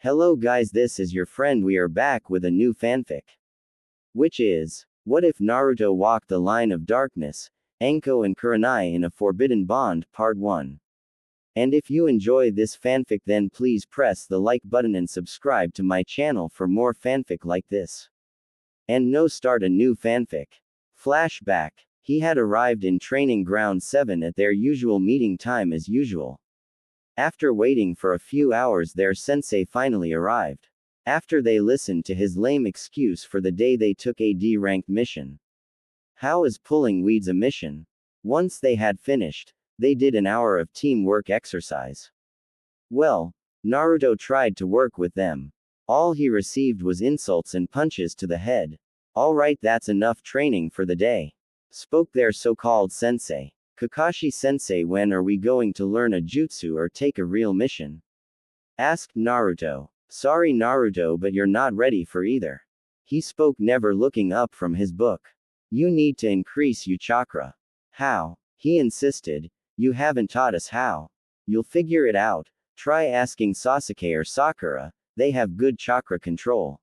Hello guys, this is your friend. We are back with a new fanfic. Which is, what if Naruto walked the line of darkness, Anko and Kurenai in a forbidden bond, part 1. And if you enjoy this fanfic then please press the like button and subscribe to my channel for more fanfic like this. And no start a new fanfic. Flashback. He had arrived in training ground 7 at their usual meeting time as usual. After waiting for a few hours their sensei finally arrived. After they listened to his lame excuse for the day they took a D-ranked mission. How is pulling weeds a mission? Once they had finished, they did an hour of teamwork exercise. Well, Naruto tried to work with them. All he received was insults and punches to the head. Alright, that's enough training for the day, spoke their so-called sensei. Kakashi-sensei, when are we going to learn a jutsu or take a real mission? Asked Naruto. Sorry Naruto, but you're not ready for either. He spoke, never looking up from his book. You need to increase your chakra. How? He insisted. You haven't taught us how. You'll figure it out. Try asking Sasuke or Sakura, they have good chakra control.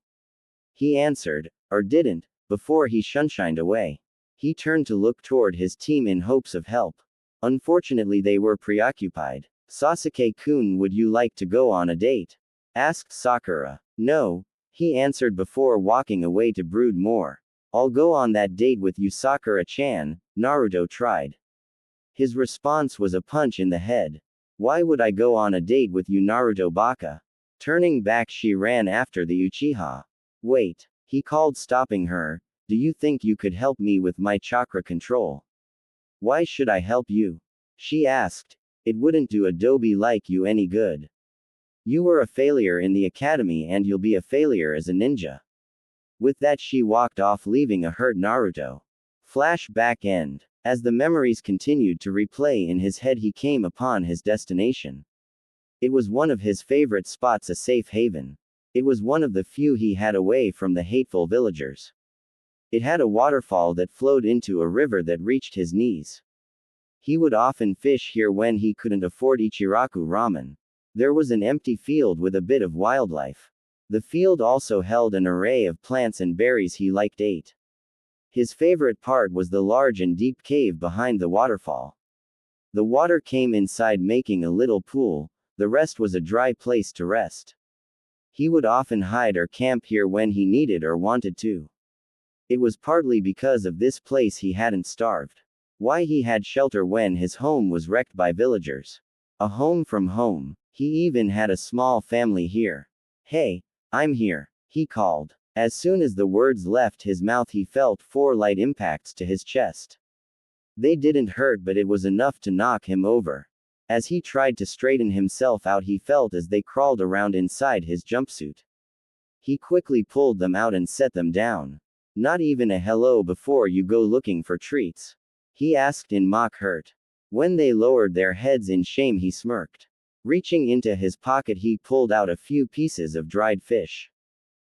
He answered, or didn't, before he shunshined away. He turned to look toward his team in hopes of help. Unfortunately they were preoccupied. Sasuke-kun, would you like to go on a date? Asked Sakura. No, he answered before walking away to brood more. I'll go on that date with you Sakura-chan, Naruto tried. His response was a punch in the head. Why would I go on a date with you Naruto baka? Turning back she ran after the Uchiha. Wait, he called, stopping her. Do you think you could help me with my chakra control? Why should I help you? She asked. It wouldn't do a doby like you any good. You were a failure in the academy and you'll be a failure as a ninja. With that she walked off, leaving a hurt Naruto. Flashback end. As the memories continued to replay in his head he came upon his destination. It was one of his favorite spots, a safe haven. It was one of the few he had away from the hateful villagers. It had a waterfall that flowed into a river that reached his knees. He would often fish here when he couldn't afford Ichiraku ramen. There was an empty field with a bit of wildlife. The field also held an array of plants and berries he liked ate. His favorite part was the large and deep cave behind the waterfall. The water came inside, making a little pool, the rest was a dry place to rest. He would often hide or camp here when he needed or wanted to. It was partly because of this place he hadn't starved. Why he had shelter when his home was wrecked by villagers. A home from home. He even had a small family here. Hey, I'm here, he called. As soon as the words left his mouth he felt 4 light impacts to his chest. They didn't hurt, but it was enough to knock him over. As he tried to straighten himself out he felt as they crawled around inside his jumpsuit. He quickly pulled them out and set them down. Not even a hello before you go looking for treats? He asked in mock hurt. When they lowered their heads in shame he smirked. Reaching into his pocket he pulled out a few pieces of dried fish.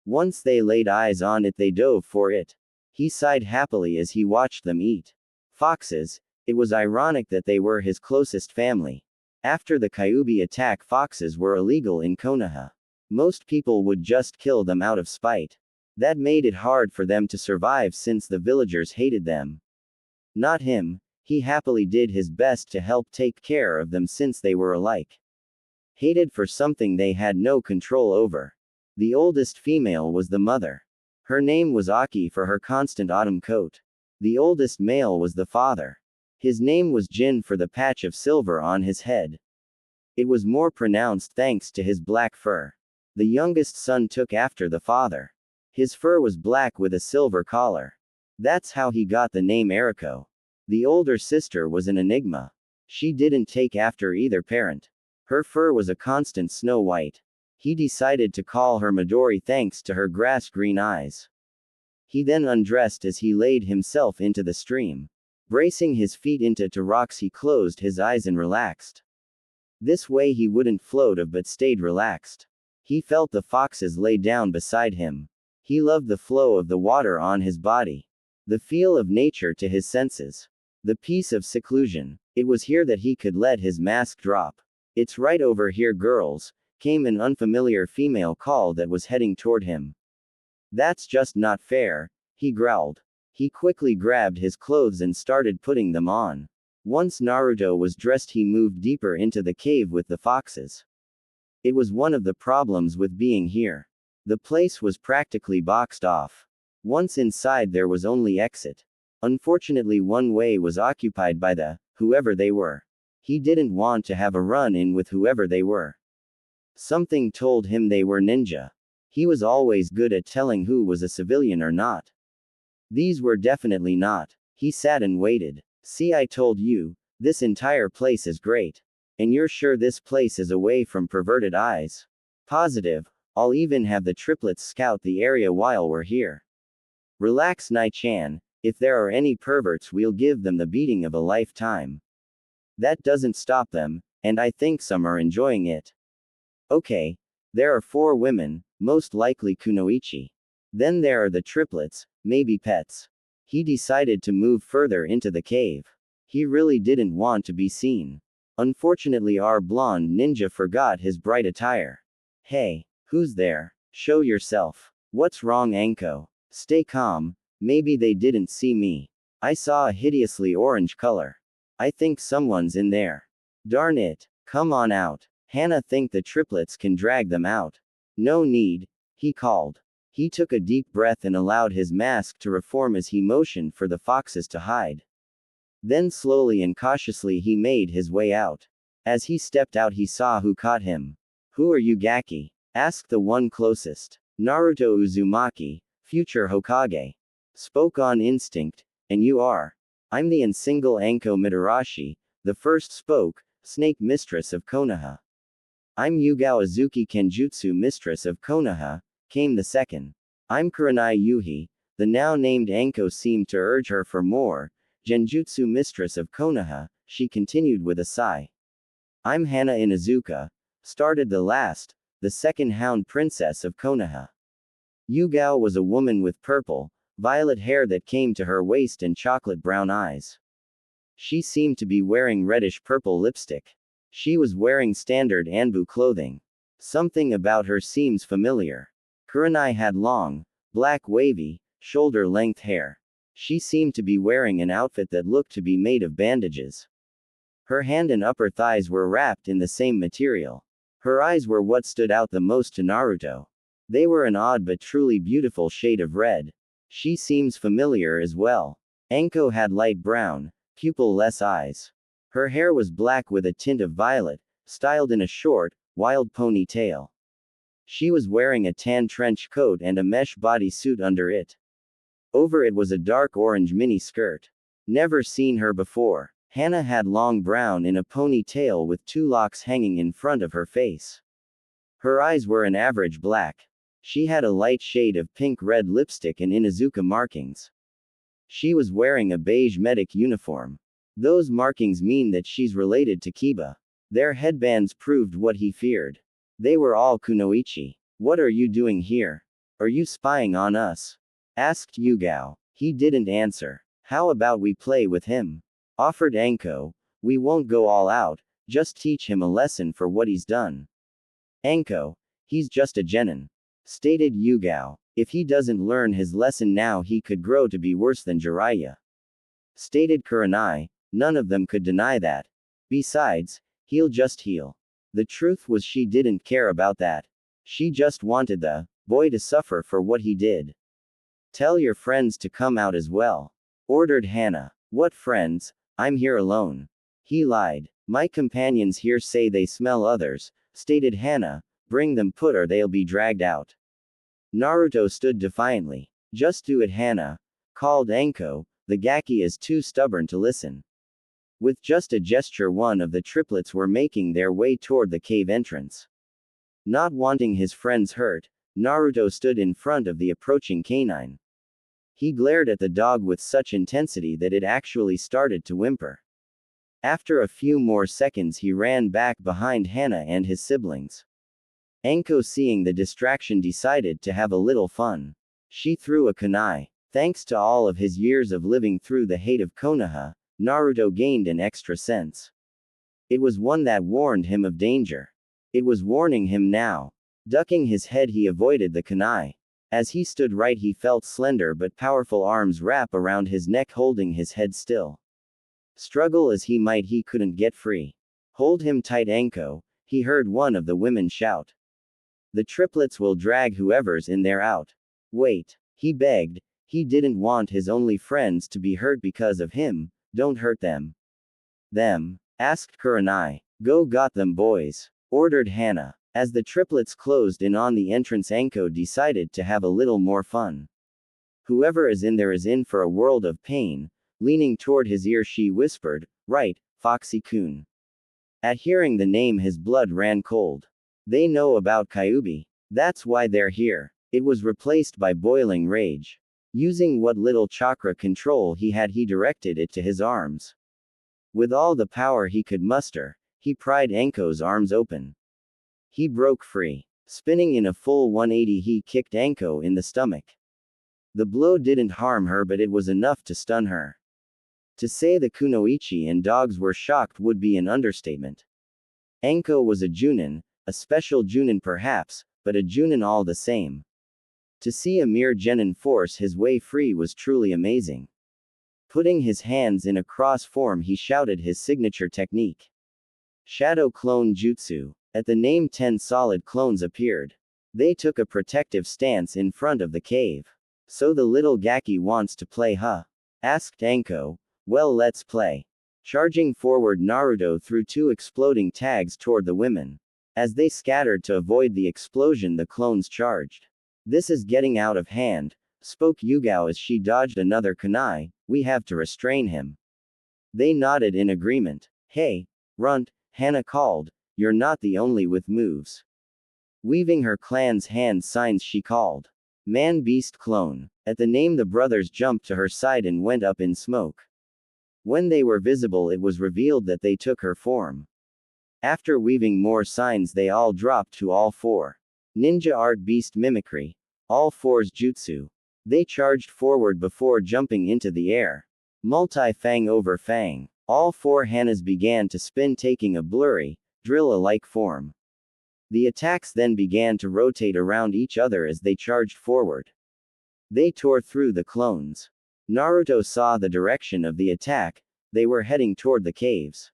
Once they laid eyes on it they dove for it. He sighed happily as he watched them eat. Foxes. It was ironic that they were his closest family. After the Kyuubi attack foxes were illegal in Konoha. Most people would just kill them out of spite. That made it hard for them to survive since the villagers hated them. Not him, he happily did his best to help take care of them since they were alike. Hated for something they had no control over. The oldest female was the mother. Her name was Aki for her constant autumn coat. The oldest male was the father. His name was Jin for the patch of silver on his head. It was more pronounced thanks to his black fur. The youngest son took after the father. His fur was black with a silver collar. That's how he got the name Eriko. The older sister was an enigma. She didn't take after either parent. Her fur was a constant snow white. He decided to call her Midori thanks to her grass-green eyes. He then undressed as he laid himself into the stream. Bracing his feet into rocks he closed his eyes and relaxed. This way he wouldn't float off but stayed relaxed. He felt the foxes lay down beside him. He loved the flow of the water on his body. The feel of nature to his senses. The peace of seclusion. It was here that he could let his mask drop. It's right over here girls, came an unfamiliar female call that was heading toward him. That's just not fair, he growled. He quickly grabbed his clothes and started putting them on. Once Naruto was dressed, he moved deeper into the cave with the foxes. It was one of the problems with being here. The place was practically boxed off. Once inside, there was only exit. Unfortunately, one way was occupied by whoever they were. He didn't want to have a run-in with whoever they were. Something told him they were ninja. He was always good at telling who was a civilian or not. These were definitely not. He sat and waited. See, I told you, this entire place is great. And you're sure this place is away from perverted eyes? Positive. I'll even have the triplets scout the area while we're here. Relax, Nai-chan. If there are any perverts, we'll give them the beating of a lifetime. That doesn't stop them, and I think some are enjoying it. Okay. There are 4 women, most likely kunoichi. Then there are the triplets, maybe pets. He decided to move further into the cave. He really didn't want to be seen. Unfortunately, our blonde ninja forgot his bright attire. Hey, who's there? Show yourself. What's wrong, Anko? Stay calm. Maybe they didn't see me. I saw a hideously orange color. I think someone's in there. Darn it. Come on out. Hana think the triplets can drag them out. No need, he called. He took a deep breath and allowed his mask to reform as he motioned for the foxes to hide. Then slowly and cautiously he made his way out. As he stepped out, he saw who caught him. Who are you, Gaki? Asked the one closest. Naruto Uzumaki, future Hokage. Spoke on instinct. And you are? I'm the single Anko Mitarashi, the first spoke, snake mistress of Konoha. I'm Yugao Azuki Kenjutsu mistress of Konoha, came the second. I'm Kurenai Yuhi, the now named Anko seemed to urge her for more, Genjutsu mistress of Konoha, she continued with a sigh. I'm Hana Inazuka, started the last, the second hound princess of Konoha. Yugao was a woman with purple, violet hair that came to her waist and chocolate brown eyes. She seemed to be wearing reddish purple lipstick. She was wearing standard Anbu clothing. Something about her seems familiar. Kurenai had long, black wavy, shoulder-length hair. She seemed to be wearing an outfit that looked to be made of bandages. Her hand and upper thighs were wrapped in the same material. Her eyes were what stood out the most to Naruto. They were an odd but truly beautiful shade of red. She seems familiar as well. Anko had light brown, pupil-less eyes. Her hair was black with a tint of violet, styled in a short, wild ponytail. She was wearing a tan trench coat and a mesh bodysuit under it. Over it was a dark orange mini skirt. Never seen her before. Hana had long brown in a ponytail with 2 locks hanging in front of her face. Her eyes were an average black. She had a light shade of pink-red lipstick and Inazuka markings. She was wearing a beige medic uniform. Those markings mean that she's related to Kiba. Their headbands proved what he feared. They were all kunoichi. What are you doing here? Are you spying on us? Asked Yugao. He didn't answer. How about we play with him? Offered Anko. We won't go all out, just teach him a lesson for what he's done. Anko. He's just a genin. Stated Yugao. If he doesn't learn his lesson now, he could grow to be worse than Jiraiya. Stated Kurenai. None of them could deny that. Besides, he'll just heal. The truth was she didn't care about that. She just wanted the boy to suffer for what he did. Tell your friends to come out as well. Ordered Hana. What friends? I'm here alone. He lied. My companions here say they smell others, stated Hana. Bring them put or they'll be dragged out. Naruto stood defiantly. Just do it, Hana. Called Anko. The Gaki is too stubborn to listen. With just a gesture, one of the triplets were making their way toward the cave entrance. Not wanting his friends hurt, Naruto stood in front of the approaching canine. He glared at the dog with such intensity that it actually started to whimper. After a few more seconds, he ran back behind Hana and his siblings. Anko, seeing the distraction, decided to have a little fun. She threw a kunai. Thanks to all of his years of living through the hate of Konoha, Naruto gained an extra sense. It was one that warned him of danger. It was warning him now. Ducking his head, he avoided the kunai. As he stood right, he felt slender but powerful arms wrap around his neck, holding his head still. Struggle as he might, he couldn't get free. Hold him tight, Anko, he heard one of the women shout. The triplets will drag whoever's in there out. Wait, he begged. He didn't want his only friends to be hurt because of him. Don't hurt them. Them? Asked Kurenai. Go got them, boys, ordered Hana. As the triplets closed in on the entrance, Anko decided to have a little more fun. Whoever is in there is in for a world of pain. Leaning toward his ear, she whispered, right, Foxy-kun. At hearing the name, his blood ran cold. They know about Kyuubi. That's why they're here. It was replaced by boiling rage. Using what little chakra control he had, he directed it to his arms. With all the power he could muster, he pried Anko's arms open. He broke free. Spinning in a full 180, he kicked Anko in the stomach. The blow didn't harm her, but it was enough to stun her. To say the kunoichi and dogs were shocked would be an understatement. Anko was a Junin, a special Junin perhaps, but a Junin all the same. To see a mere genin force his way free was truly amazing. Putting his hands in a cross form, he shouted his signature technique. Shadow Clone Jutsu. At the name, 10 solid clones appeared. They took a protective stance in front of the cave. So the little Gaki wants to play, huh? Asked Anko. Well, let's play. Charging forward, Naruto threw 2 exploding tags toward the women. As they scattered to avoid the explosion, the clones charged. This is getting out of hand, spoke Yugao as she dodged another kunai. We have to restrain him. They nodded in agreement. Hey, Runt, Hana called. You're not the only with moves. Weaving her clan's hand signs, she called. Man, beast, clone. At the name, the brothers jumped to her side and went up in smoke. When they were visible, it was revealed that they took her form. After weaving more signs, they all dropped to all 4. Ninja art, beast mimicry. All 4's jutsu. They charged forward before jumping into the air. Multi-fang over fang. All 4 Hanas began to spin, taking a blurry, drill-alike form. The attacks then began to rotate around each other as they charged forward. They tore through the clones. Naruto saw the direction of the attack. They were heading toward the caves.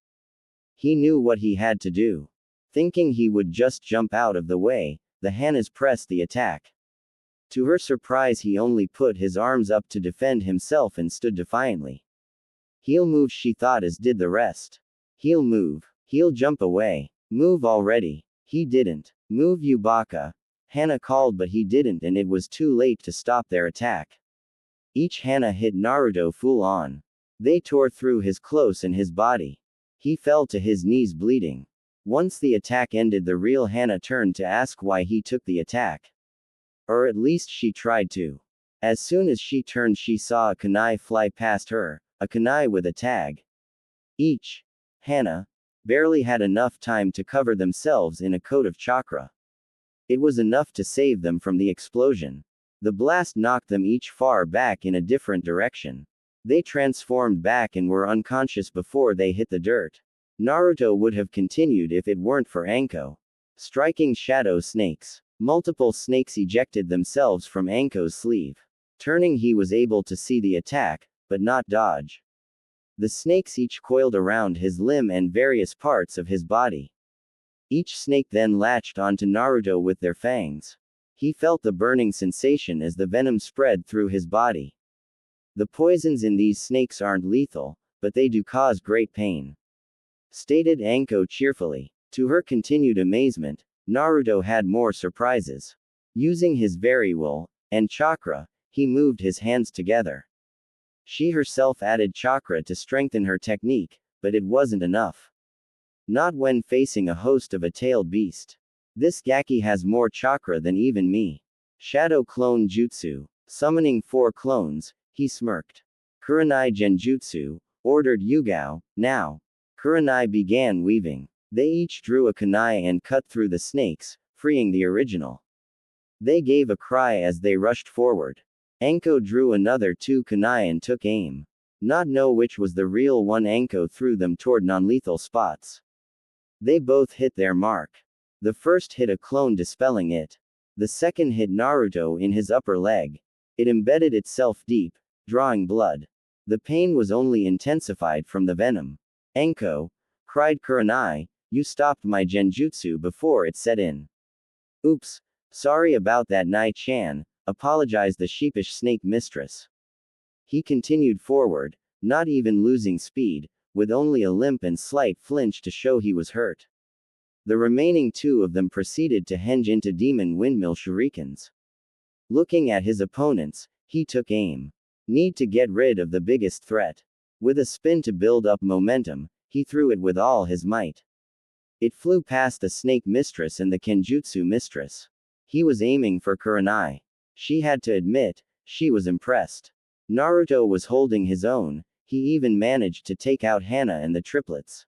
He knew what he had to do. Thinking he would just jump out of the way, the Hanas pressed the attack. To her surprise, he only put his arms up to defend himself and stood defiantly. He'll move, she thought, as did the rest. He'll move. He'll jump away. Move already. He didn't. Move, you baka. Hana called, but he didn't, and it was too late to stop their attack. Each Hana hit Naruto full on. They tore through his clothes and his body. He fell to his knees bleeding. Once the attack ended, the real Hana turned to ask why he took the attack. Or at least she tried to. As soon as she turned, she saw a kunai fly past her, a kunai with a tag. Each Hana barely had enough time to cover themselves in a coat of chakra. It was enough to save them from the explosion. The blast knocked them each far back in a different direction. They transformed back and were unconscious before they hit the dirt. Naruto would have continued if it weren't for Anko. Striking shadow snakes. Multiple snakes ejected themselves from Anko's sleeve. Turning, he was able to see the attack, but not dodge. The snakes each coiled around his limb and various parts of his body. Each snake then latched onto Naruto with their fangs. He felt the burning sensation as the venom spread through his body. The poisons in these snakes aren't lethal, but they do cause great pain, stated Anko cheerfully. To her continued amazement, Naruto had more surprises. Using his very will and chakra, he moved his hands together. She herself added chakra to strengthen her technique, but it wasn't enough. Not when facing a host of a tailed beast. This Gaki has more chakra than even me. Shadow Clone Jutsu. Summoning 4 clones, he smirked. Kurenai Genjutsu, ordered Yugao. Now. Kurenai began weaving. They each drew a kunai and cut through the snakes, freeing the original. They gave a cry as they rushed forward. Anko drew another 2 kunai and took aim. Not know which was the real one, Anko threw them toward non-lethal spots. They both hit their mark. The first hit a clone, dispelling it. The second hit Naruto in his upper leg. It embedded itself deep, drawing blood. The pain was only intensified from the venom. Anko, cried Kurenai, you stopped my genjutsu before it set in. Oops, sorry about that, Nai-chan, apologized the sheepish snake mistress. He continued forward, not even losing speed, with only a limp and slight flinch to show he was hurt. The remaining two of them proceeded to henge into demon windmill shurikens. Looking at his opponents, he took aim. Need to get rid of the biggest threat. With a spin to build up momentum, he threw it with all his might. It flew past the snake mistress and the kenjutsu mistress. He was aiming for Kurenai. She had to admit, she was impressed. Naruto was holding his own, he even managed to take out Hana and the triplets.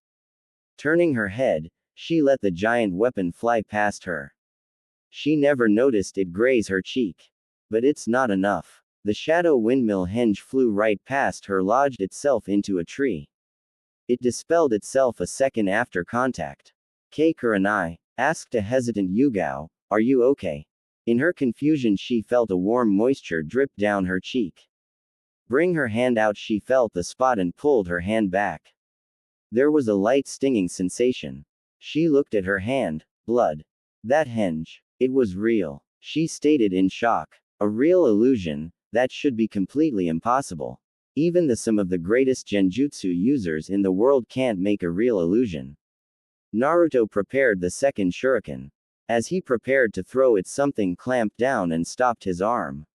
Turning her head, she let the giant weapon fly past her. She never noticed it graze her cheek. But it's not enough. The shadow windmill henge flew right past her, lodged itself into a tree. It dispelled itself a second after contact. Kurenai asked a hesitant Yugao, are you okay? In her confusion, she felt a warm moisture drip down her cheek. Bring her hand out. She felt the spot and pulled her hand back. There was a light stinging sensation. She looked at her hand. Blood. That henge. It was real. She stated in shock. A real illusion? That should be completely impossible. Even some of the greatest genjutsu users in the world can't make a real illusion. Naruto prepared the second shuriken. As he prepared to throw it, something clamped down and stopped his arm.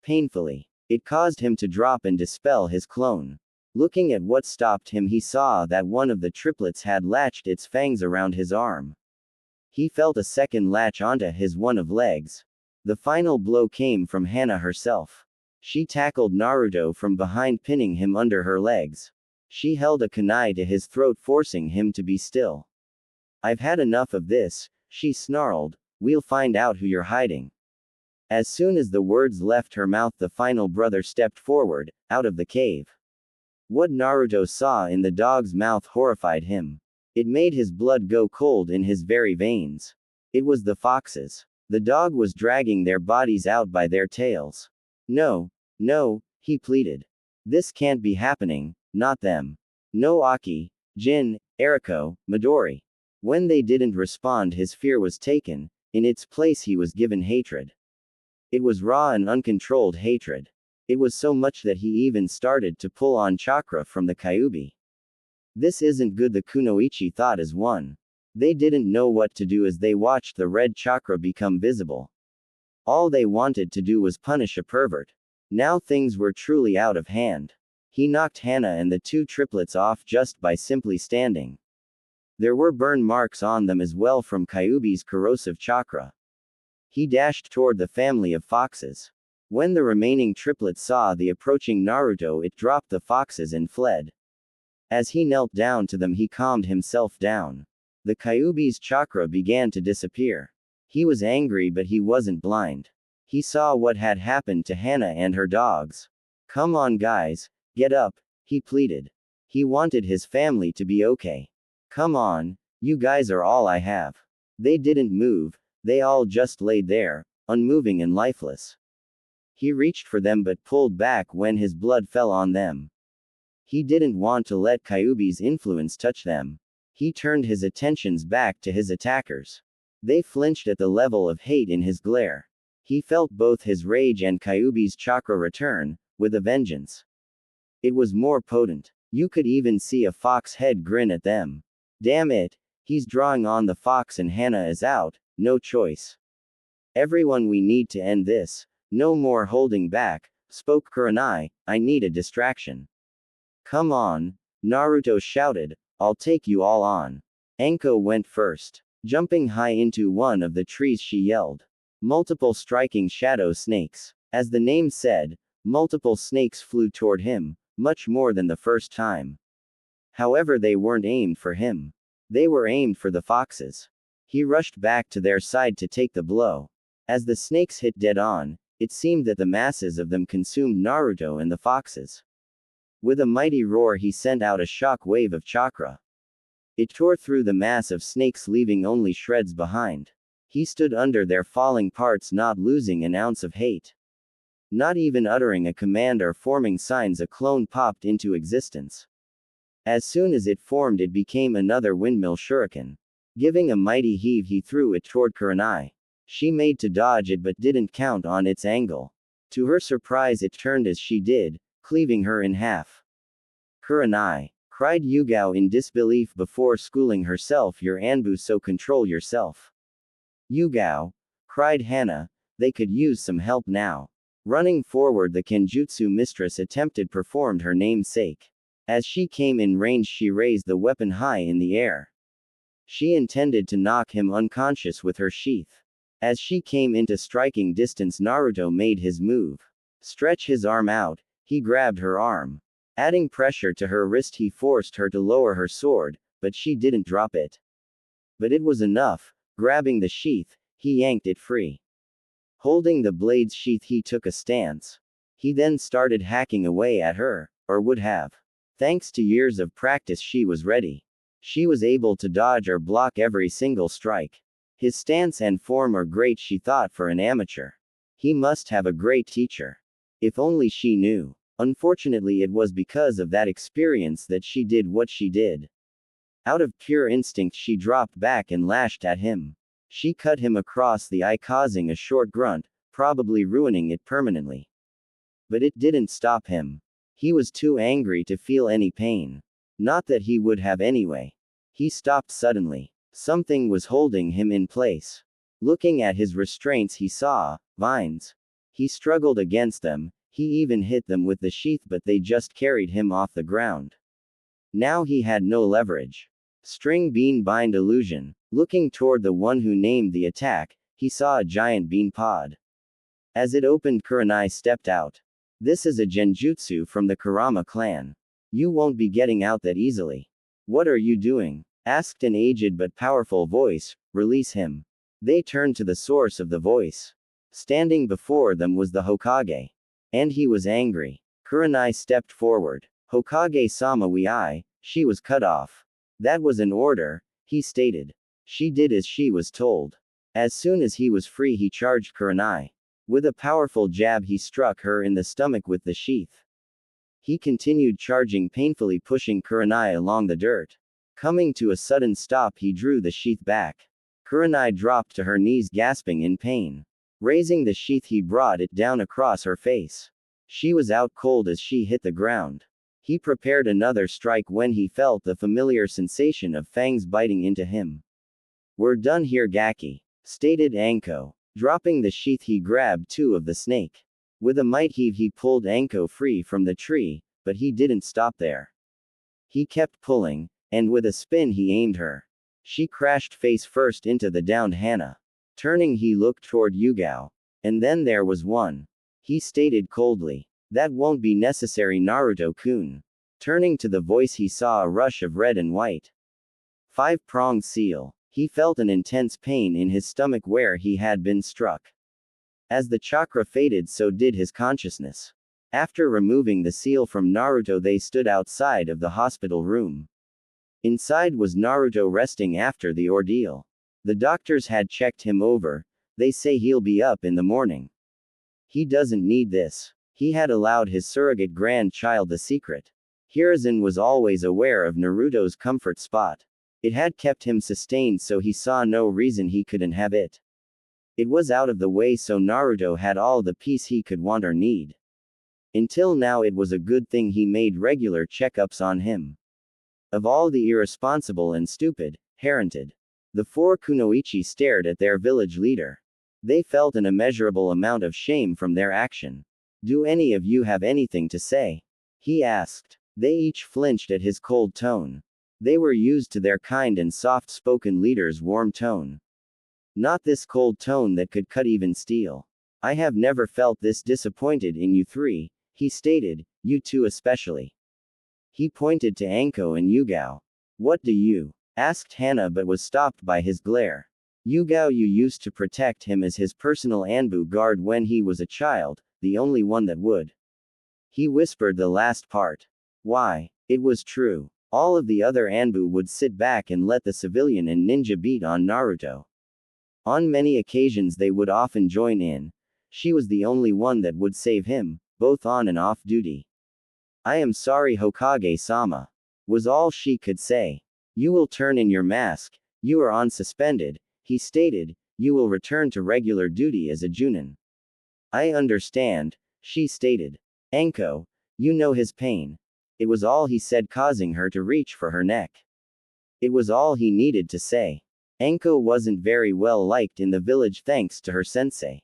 Painfully. It caused him to drop and dispel his clone. Looking at what stopped him, he saw that one of the triplets had latched its fangs around his arm. He felt a second latch onto his one of legs. The final blow came from Hana herself. She tackled Naruto from behind, pinning him under her legs. She held a kunai to his throat, forcing him to be still. I've had enough of this, she snarled. We'll find out who you're hiding. As soon as the words left her mouth, the final brother stepped forward, out of the cave. What Naruto saw in the dog's mouth horrified him. It made his blood go cold in his very veins. It was the foxes. The dog was dragging their bodies out by their tails. No, no, he pleaded. This can't be happening, not them. No Aki, Jin, Eriko, Midori. When they didn't respond, his fear was taken, in its place he was given hatred. It was raw and uncontrolled hatred. It was so much that he even started to pull on chakra from the Kyuubi. This isn't good, the Kunoichi thought as one. They didn't know what to do as they watched the red chakra become visible. All they wanted to do was punish a pervert. Now things were truly out of hand. He knocked Hana and the two triplets off just by simply standing. There were burn marks on them as well from Kyuubi's corrosive chakra. He dashed toward the family of foxes. When the remaining triplet saw the approaching Naruto, it dropped the foxes and fled. As he knelt down to them, he calmed himself down. The Kyuubi's chakra began to disappear. He was angry, but he wasn't blind. He saw what had happened to Hana and her dogs. Come on guys, get up, he pleaded. He wanted his family to be okay. Come on, you guys are all I have. They didn't move, they all just laid there, unmoving and lifeless. He reached for them but pulled back when his blood fell on them. He didn't want to let Kyuubi's influence touch them. He turned his attentions back to his attackers. They flinched at the level of hate in his glare. He felt both his rage and Kyuubi's chakra return, with a vengeance. It was more potent. You could even see a fox head grin at them. Damn it, he's drawing on the fox and Hana is out, no choice. Everyone, we need to end this. No more holding back, spoke Kurenai, I need a distraction. Come on, Naruto shouted, I'll take you all on. Anko went first. Jumping high into one of the trees, she yelled. Multiple striking shadow snakes. As the name said, multiple snakes flew toward him, much more than the first time. However, they weren't aimed for him. They were aimed for the foxes. He rushed back to their side to take the blow. As the snakes hit dead on, it seemed that the masses of them consumed Naruto and the foxes. With a mighty roar, he sent out a shock wave of chakra. It tore through the mass of snakes, leaving only shreds behind. He stood under their falling parts, not losing an ounce of hate. Not even uttering a command or forming signs, a clone popped into existence. As soon as it formed, it became another windmill shuriken. Giving a mighty heave, he threw it toward Kurenai. She made to dodge it but didn't count on its angle. To her surprise, it turned as she did, cleaving her in half. "Kurenai!" cried Yugao in disbelief before schooling herself. "Your Anbu, so control yourself." "Yugao!" cried Hana. They could use some help now. Running forward, the Kenjutsu mistress attempted performed her namesake. As she came in range, she raised the weapon high in the air. She intended to knock him unconscious with her sheath. As she came into striking distance, Naruto made his move. Stretch his arm out, he grabbed her arm. Adding pressure to her wrist, he forced her to lower her sword, but she didn't drop it. But it was enough. Grabbing the sheath, he yanked it free. Holding the blade's sheath, he took a stance. He then started hacking away at her, or would have. Thanks to years of practice, she was ready. She was able to dodge or block every single strike. His stance and form are great, she thought, for an amateur. He must have a great teacher. If only she knew. Unfortunately, it was because of that experience that she did what she did. Out of pure instinct, she dropped back and lashed at him. She cut him across the eye, causing a short grunt, probably ruining it permanently. But it didn't stop him. He was too angry to feel any pain. Not that he would have anyway. He stopped suddenly. Something was holding him in place. Looking at his restraints, he saw vines. He struggled against them. He even hit them with the sheath, but they just carried him off the ground. Now he had no leverage. String bean bind illusion. Looking toward the one who named the attack, he saw a giant bean pod. As it opened, Kurenai stepped out. "This is a genjutsu from the Kurama clan. You won't be getting out that easily." "What are you doing?" asked an aged but powerful voice. "Release him." They turned to the source of the voice. Standing before them was the Hokage. And he was angry. Kurenai stepped forward. "Hokage-sama, she was cut off." "That was an order," he stated. She did as she was told. As soon as he was free, he charged Kurenai. With a powerful jab, he struck her in the stomach with the sheath. He continued charging, painfully pushing Kurenai along the dirt. Coming to a sudden stop, he drew the sheath back. Kurenai dropped to her knees, gasping in pain. Raising the sheath, he brought it down across her face. She was out cold as she hit the ground. He prepared another strike when he felt the familiar sensation of fangs biting into him. "We're done here, Gaki," stated Anko. Dropping the sheath, he grabbed two of the snake. With a might heave, he pulled Anko free from the tree, but he didn't stop there. He kept pulling, and with a spin he aimed her. She crashed face first into the downed Hana. Turning, he looked toward Yugao. "And then there was one," he stated coldly. "That won't be necessary, Naruto-kun." Turning to the voice, he saw a rush of red and white. Five-pronged seal. He felt an intense pain in his stomach where he had been struck. As the chakra faded, so did his consciousness. After removing the seal from Naruto, they stood outside of the hospital room. Inside was Naruto resting after the ordeal. The doctors had checked him over. They say he'll be up in the morning. He doesn't need this. He had allowed his surrogate grandchild the secret. Hiruzen was always aware of Naruto's comfort spot. It had kept him sustained, so he saw no reason he couldn't have it. It was out of the way, so Naruto had all the peace he could want or need. Until now, it was a good thing he made regular checkups on him. Of all the irresponsible and stupid, Harented. The four kunoichi stared at their village leader. They felt an immeasurable amount of shame from their action. "Do any of you have anything to say?" he asked. They each flinched at his cold tone. They were used to their kind and soft-spoken leader's warm tone. Not this cold tone that could cut even steel. "I have never felt this disappointed in you three," he stated, "you two especially." He pointed to Anko and Yugao. "What do you?" asked Hana, but was stopped by his glare. "Yugao, you used to protect him as his personal Anbu guard when he was a child, the only one that would." He whispered the last part. "Why?" It was true. All of the other Anbu would sit back and let the civilian and ninja beat on Naruto. On many occasions they would often join in. She was the only one that would save him, both on and off duty. "I am sorry, Hokage-sama," was all she could say. "You will turn in your mask. You are on suspended," he stated. "You will return to regular duty as a Junin." "I understand," she stated. "Anko, you know his pain." It was all he said, causing her to reach for her neck. It was all he needed to say. Anko wasn't very well liked in the village thanks to her sensei.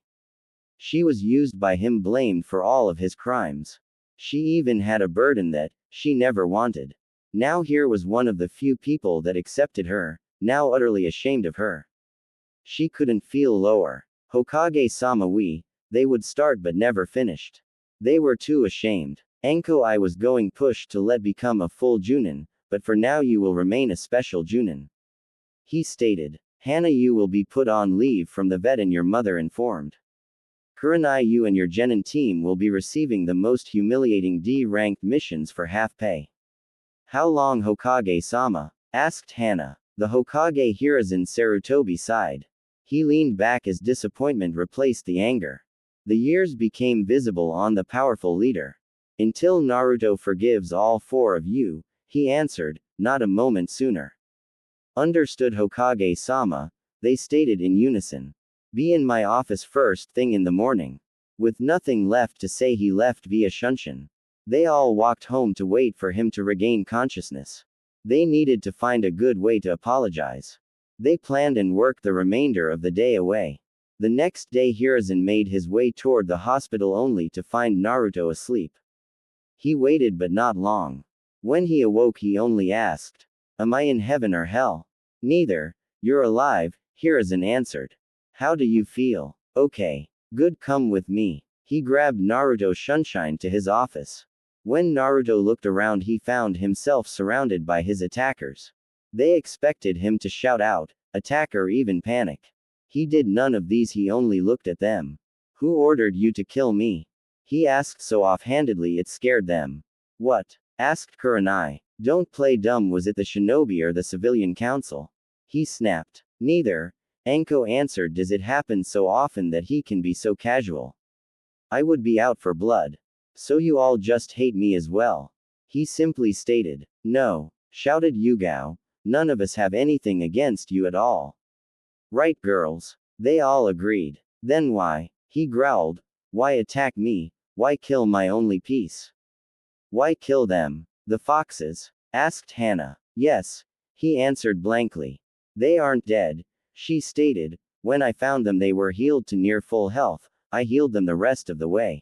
She was used by him, blamed for all of his crimes. She even had a burden that she never wanted. Now here was one of the few people that accepted her, now utterly ashamed of her. She couldn't feel lower. "Hokage-sama, they would start but never finished. They were too ashamed. Anko, I was going pushed to let become a full Junin, but for now you will remain a special Junin," he stated. "Hana, you will be put on leave from the vet and your mother informed. Kurenai, you and your genin team will be receiving the most humiliating D-ranked missions for half pay." "How long, Hokage-sama?" asked Hana. The Hokage Hiruzen Sarutobi sighed. He leaned back as disappointment replaced the anger. The years became visible on the powerful leader. "Until Naruto forgives all four of you," he answered, not a moment sooner. "Understood, Hokage-sama," they stated in unison. "Be in my office first thing in the morning." With nothing left to say, he left via Shunshin. They all walked home to wait for him to regain consciousness. They needed to find a good way to apologize. They planned and worked the remainder of the day away. The next day Hiruzen made his way toward the hospital only to find Naruto asleep. He waited but not long. When he awoke he only asked, "Am I in heaven or hell?" "Neither. You're alive," Hiruzen answered. "How do you feel?" "Okay. Good, come with me." He grabbed Naruto Sunshine to his office. When Naruto looked around he found himself surrounded by his attackers. They expected him to shout out, attack, or even panic. He did none of these, he only looked at them. "Who ordered you to kill me?" he asked so offhandedly it scared them. "What?" asked Kurenai. "Don't play dumb, was it the shinobi or the civilian council?" he snapped. "Neither," Anko answered. "Does it happen so often that he can be so casual? I would be out for blood. So you all just hate me as well?" he simply stated. "No," shouted Yugao. "None of us have anything against you at all." "Right, girls?" they all agreed. "Then why," he growled, "why attack me? Why kill my only piece? Why kill them?" "The foxes?" asked Hana. "Yes," he answered blankly. "They aren't dead," she stated. "When I found them they were healed to near full health. I healed them the rest of the way,"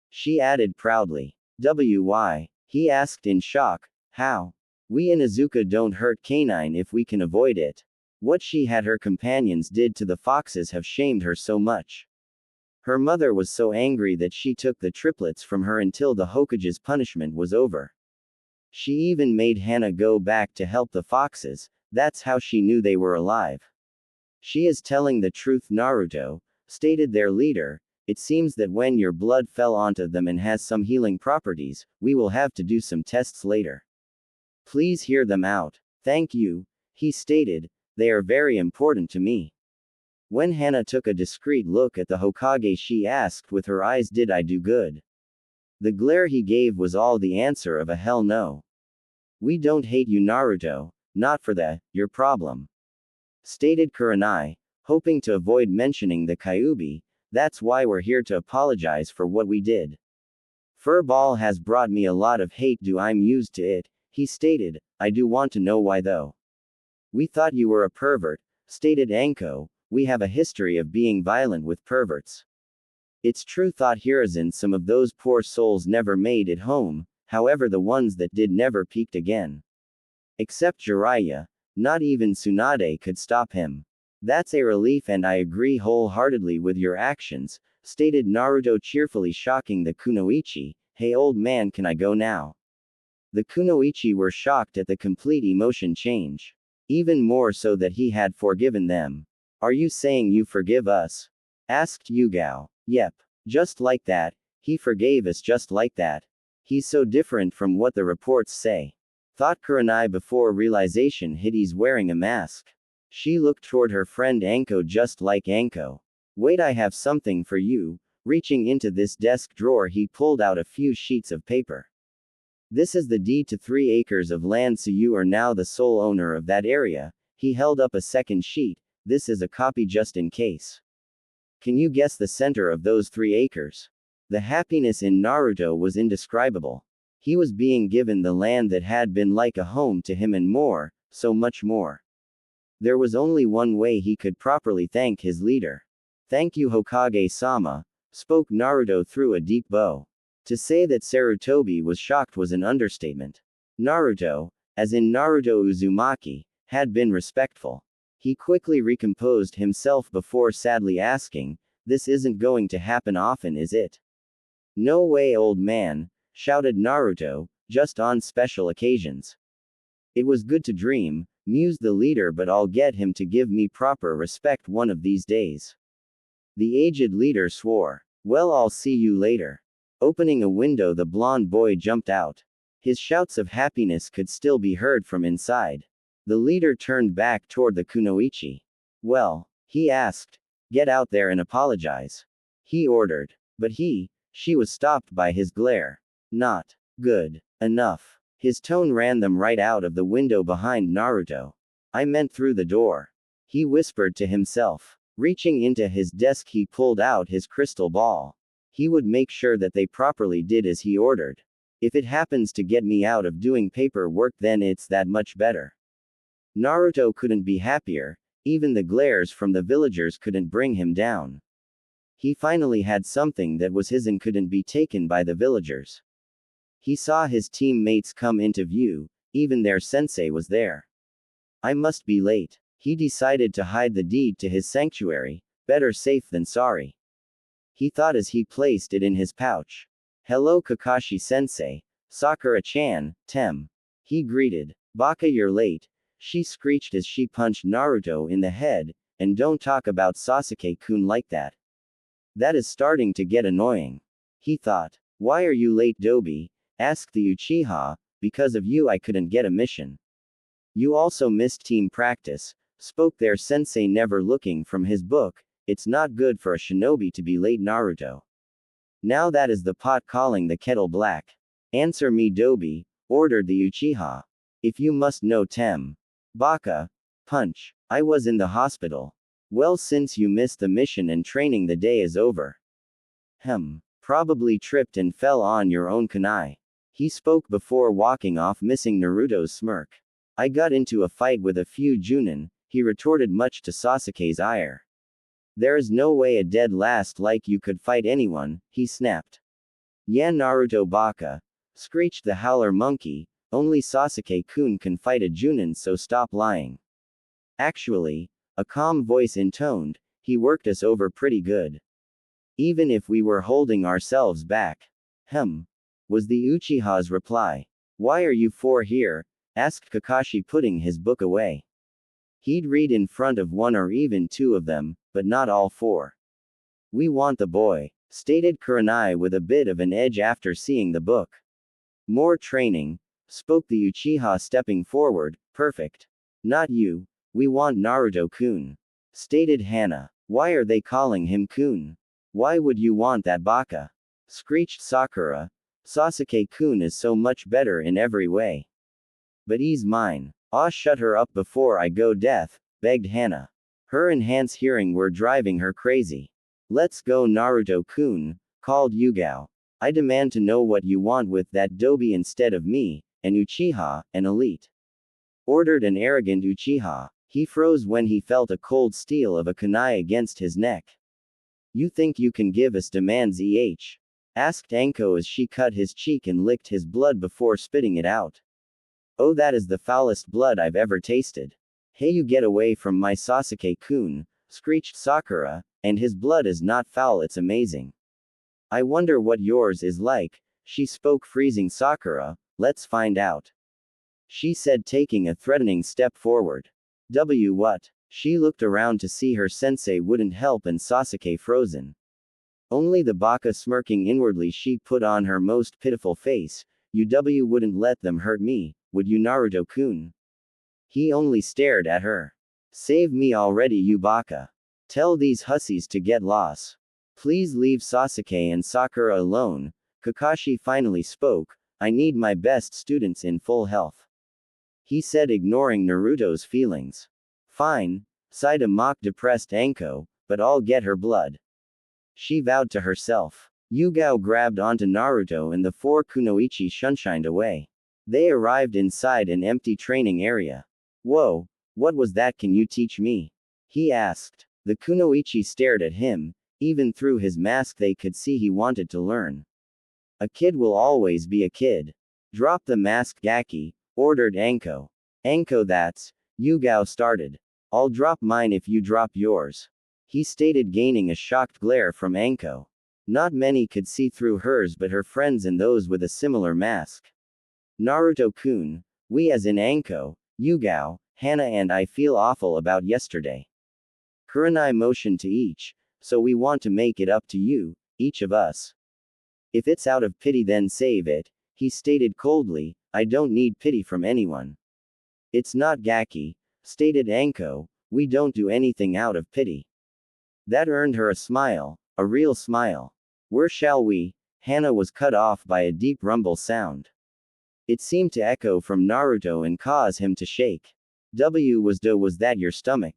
she added proudly. "Why?" he asked in shock. "How? We in Izuka don't hurt canine if we can avoid it. What she had her companions did to the foxes have shamed her so much. Her mother was so angry that she took the triplets from her until the Hokage's punishment was over. She even made Hana go back to help the foxes. That's how she knew they were alive." "She is telling the truth, Naruto," stated their leader. "It seems that when your blood fell onto them and has some healing properties, we will have to do some tests later. Please hear them out." "Thank you," he stated. "They are very important to me." When Hana took a discreet look at the Hokage, she asked with her eyes, "Did I do good?" The glare he gave was all the answer of a hell no. "We don't hate you, Naruto, not for your problem," stated Kurenai, hoping to avoid mentioning the Kyuubi. "That's why we're here to apologize for what we did. Furball has brought me a lot of hate, I'm used to it," he stated. "I do want to know why though." "We thought you were a pervert," stated Anko. "We have a history of being violent with perverts." "It's true," thought Hiruzen. "Some of those poor souls never made it home, however the ones that did never peaked again. Except Jiraiya. Not even Tsunade could stop him." "That's a relief and I agree wholeheartedly with your actions," stated Naruto cheerfully, shocking the Kunoichi. "Hey old man, can I go now?" The Kunoichi were shocked at the complete emotion change. Even more so that he had forgiven them. "Are you saying you forgive us?" asked Yugao. "Yep. Just like that. He forgave us just like that. He's so different from what the reports say," thought Kurenai before realization hit he's wearing a mask. She looked toward her friend Anko just like Anko. Wait, I have something for you. Reaching into this desk drawer, he pulled out a few sheets of paper. This is the deed to 3 acres of land, so you are now the sole owner of that area. He held up a second sheet. This is a copy just in case. Can you guess the center of those 3 acres? The happiness in Naruto was indescribable. He was being given the land that had been like a home to him and more, so much more. There was only one way he could properly thank his leader. Thank you, Hokage-sama, spoke Naruto through a deep bow. To say that Sarutobi was shocked was an understatement. Naruto, as in Naruto Uzumaki, had been respectful. He quickly recomposed himself before sadly asking, "This isn't going to happen often, is it?" "No way, old man," shouted Naruto, "just on special occasions." "It was good to dream," mused the leader, "but I'll get him to give me proper respect one of these days." The aged leader swore. "Well, I'll see you later." Opening a window, the blonde boy jumped out. His shouts of happiness could still be heard from inside. The leader turned back toward the kunoichi. "Well," he asked, "get out there and apologize," he ordered. But she was stopped by his glare. "Not good enough." His tone ran them right out of the window behind Naruto. "I meant through the door," he whispered to himself. Reaching into his desk, he pulled out his crystal ball. He would make sure that they properly did as he ordered. If it happens to get me out of doing paperwork, then it's that much better. Naruto couldn't be happier. Even the glares from the villagers couldn't bring him down. He finally had something that was his and couldn't be taken by the villagers. He saw his teammates come into view. Even their sensei was there. "I must be late." He decided to hide the deed to his sanctuary. Better safe than sorry, he thought as he placed it in his pouch. "Hello, Kakashi-sensei. Sakura-chan, Tem," he greeted. "Baka, you're late," she screeched as she punched Naruto in the head. "And don't talk about Sasuke-kun like that. That is starting to get annoying," he thought. "Why are you late, Dobi?" asked the Uchiha. "Because of you I couldn't get a mission." "You also missed team practice," spoke their sensei, never looking from his book. "It's not good for a shinobi to be late, Naruto. Now that is the pot calling the kettle black." "Answer me, Dobi," ordered the Uchiha. "If you must know, Tem." "Baka. Punch. I was in the hospital." "Well, since you missed the mission and training, the day is over." Probably tripped and fell on your own kunai," he spoke before walking off, missing Naruto's smirk. "I got into a fight with a few Junin," he retorted, much to Sasuke's ire. "There is no way a dead last like you could fight anyone," he snapped. "Yeah, Naruto Baka," screeched the howler monkey. "Only Sasuke-kun can fight a Junin, so stop lying." "Actually," a calm voice intoned, "he worked us over pretty good. Even if we were holding ourselves back." Was the Uchiha's reply. "Why are you four here?" asked Kakashi, putting his book away. He'd read in front of one or even two of them, but not all four. "We want the boy," stated Kurenai with a bit of an edge after seeing the book. "More training," spoke the Uchiha, stepping forward. "Perfect. Not you. We want Naruto-kun," stated Hana. "Why are they calling him kun? Why would you want that, Baka?" screeched Sakura. "Sasuke-kun is so much better in every way." "But he's mine." "Aw, shut her up before I go deaf," begged Hana. Her enhanced hearing were driving her crazy. "Let's go, Naruto-kun," called Yugao. "I demand to know what you want with that Dobi instead of me, an Uchiha, an elite," ordered an arrogant Uchiha. He froze when he felt a cold steel of a kunai against his neck. "You think you can give us demands, asked Anko as she cut his cheek and licked his blood before spitting it out. "Oh, that is the foulest blood I've ever tasted." "Hey, you get away from my Sasuke-kun," screeched Sakura, "and his blood is not foul, it's amazing." "I wonder what yours is like," she spoke, freezing Sakura. "Let's find out," she said, taking a threatening step forward. What? She looked around to see her sensei wouldn't help and Sasuke frozen. Only the Baka smirking inwardly. She put on her most pitiful face. "UW wouldn't let them hurt me, would you Naruto-kun? He only stared at her. Save me already, you baka. Tell these hussies to get lost. Please leave Sasuke and Sakura alone. Kakashi finally spoke. I need my best students in full health. He said, ignoring Naruto's feelings. Fine, sighed a mock-depressed Anko, but I'll get her blood. She vowed to herself. Yugao grabbed onto Naruto and the four kunoichi shunshined away. They arrived inside an empty training area. Whoa, what was that, can you teach me? He asked. The kunoichi stared at him. Even through his mask they could see he wanted to learn. A kid will always be a kid. Drop the mask, Gaki, ordered Anko. Anko, that's. Yugao started. I'll drop mine if you drop yours. He stated, gaining a shocked glare from Anko. Not many could see through hers but her friends and those with a similar mask. Naruto-kun, we as in Anko, Yugao, Hana and I feel awful about yesterday. Kurenai motioned to each, so we want to make it up to you, each of us. If it's out of pity then save it, he stated coldly. I don't need pity from anyone. It's not Gaki, stated Anko, we don't do anything out of pity. That earned her a smile, a real smile. Where shall we? Hana was cut off by a deep rumble sound. It seemed to echo from Naruto and cause him to shake. Was that your stomach?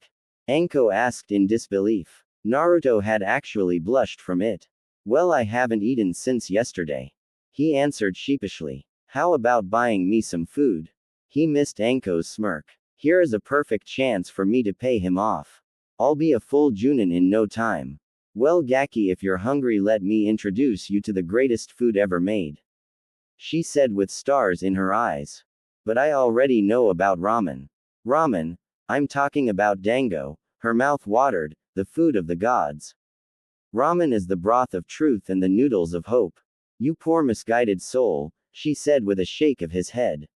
Anko asked in disbelief. Naruto had actually blushed from it. Well, I haven't eaten since yesterday. He answered sheepishly. How about buying me some food? He missed Anko's smirk. Here is a perfect chance for me to pay him off. I'll be a full Junin in no time. Well, Gaki, if you're hungry, let me introduce you to the greatest food ever made. She said with stars in her eyes. But I already know about ramen. Ramen? I'm talking about dango. Her mouth watered, the food of the gods. Ramen is the broth of truth and the noodles of hope. You poor misguided soul, she said with a shake of his head.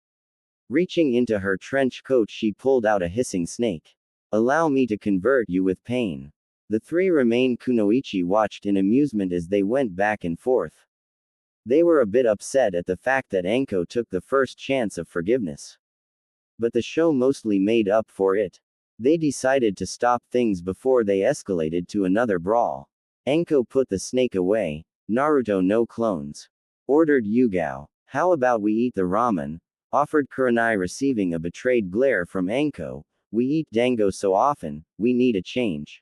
Reaching into her trench coat, she pulled out a hissing snake. Allow me to convert you with pain. The three remained kunoichi watched in amusement as they went back and forth. They were a bit upset at the fact that Anko took the first chance of forgiveness. But the show mostly made up for it. They decided to stop things before they escalated to another brawl. Anko put the snake away. Naruto, no clones. Ordered Yugao. How about we eat the ramen? Offered Kurenai, receiving a betrayed glare from Anko. We eat dango so often, we need a change.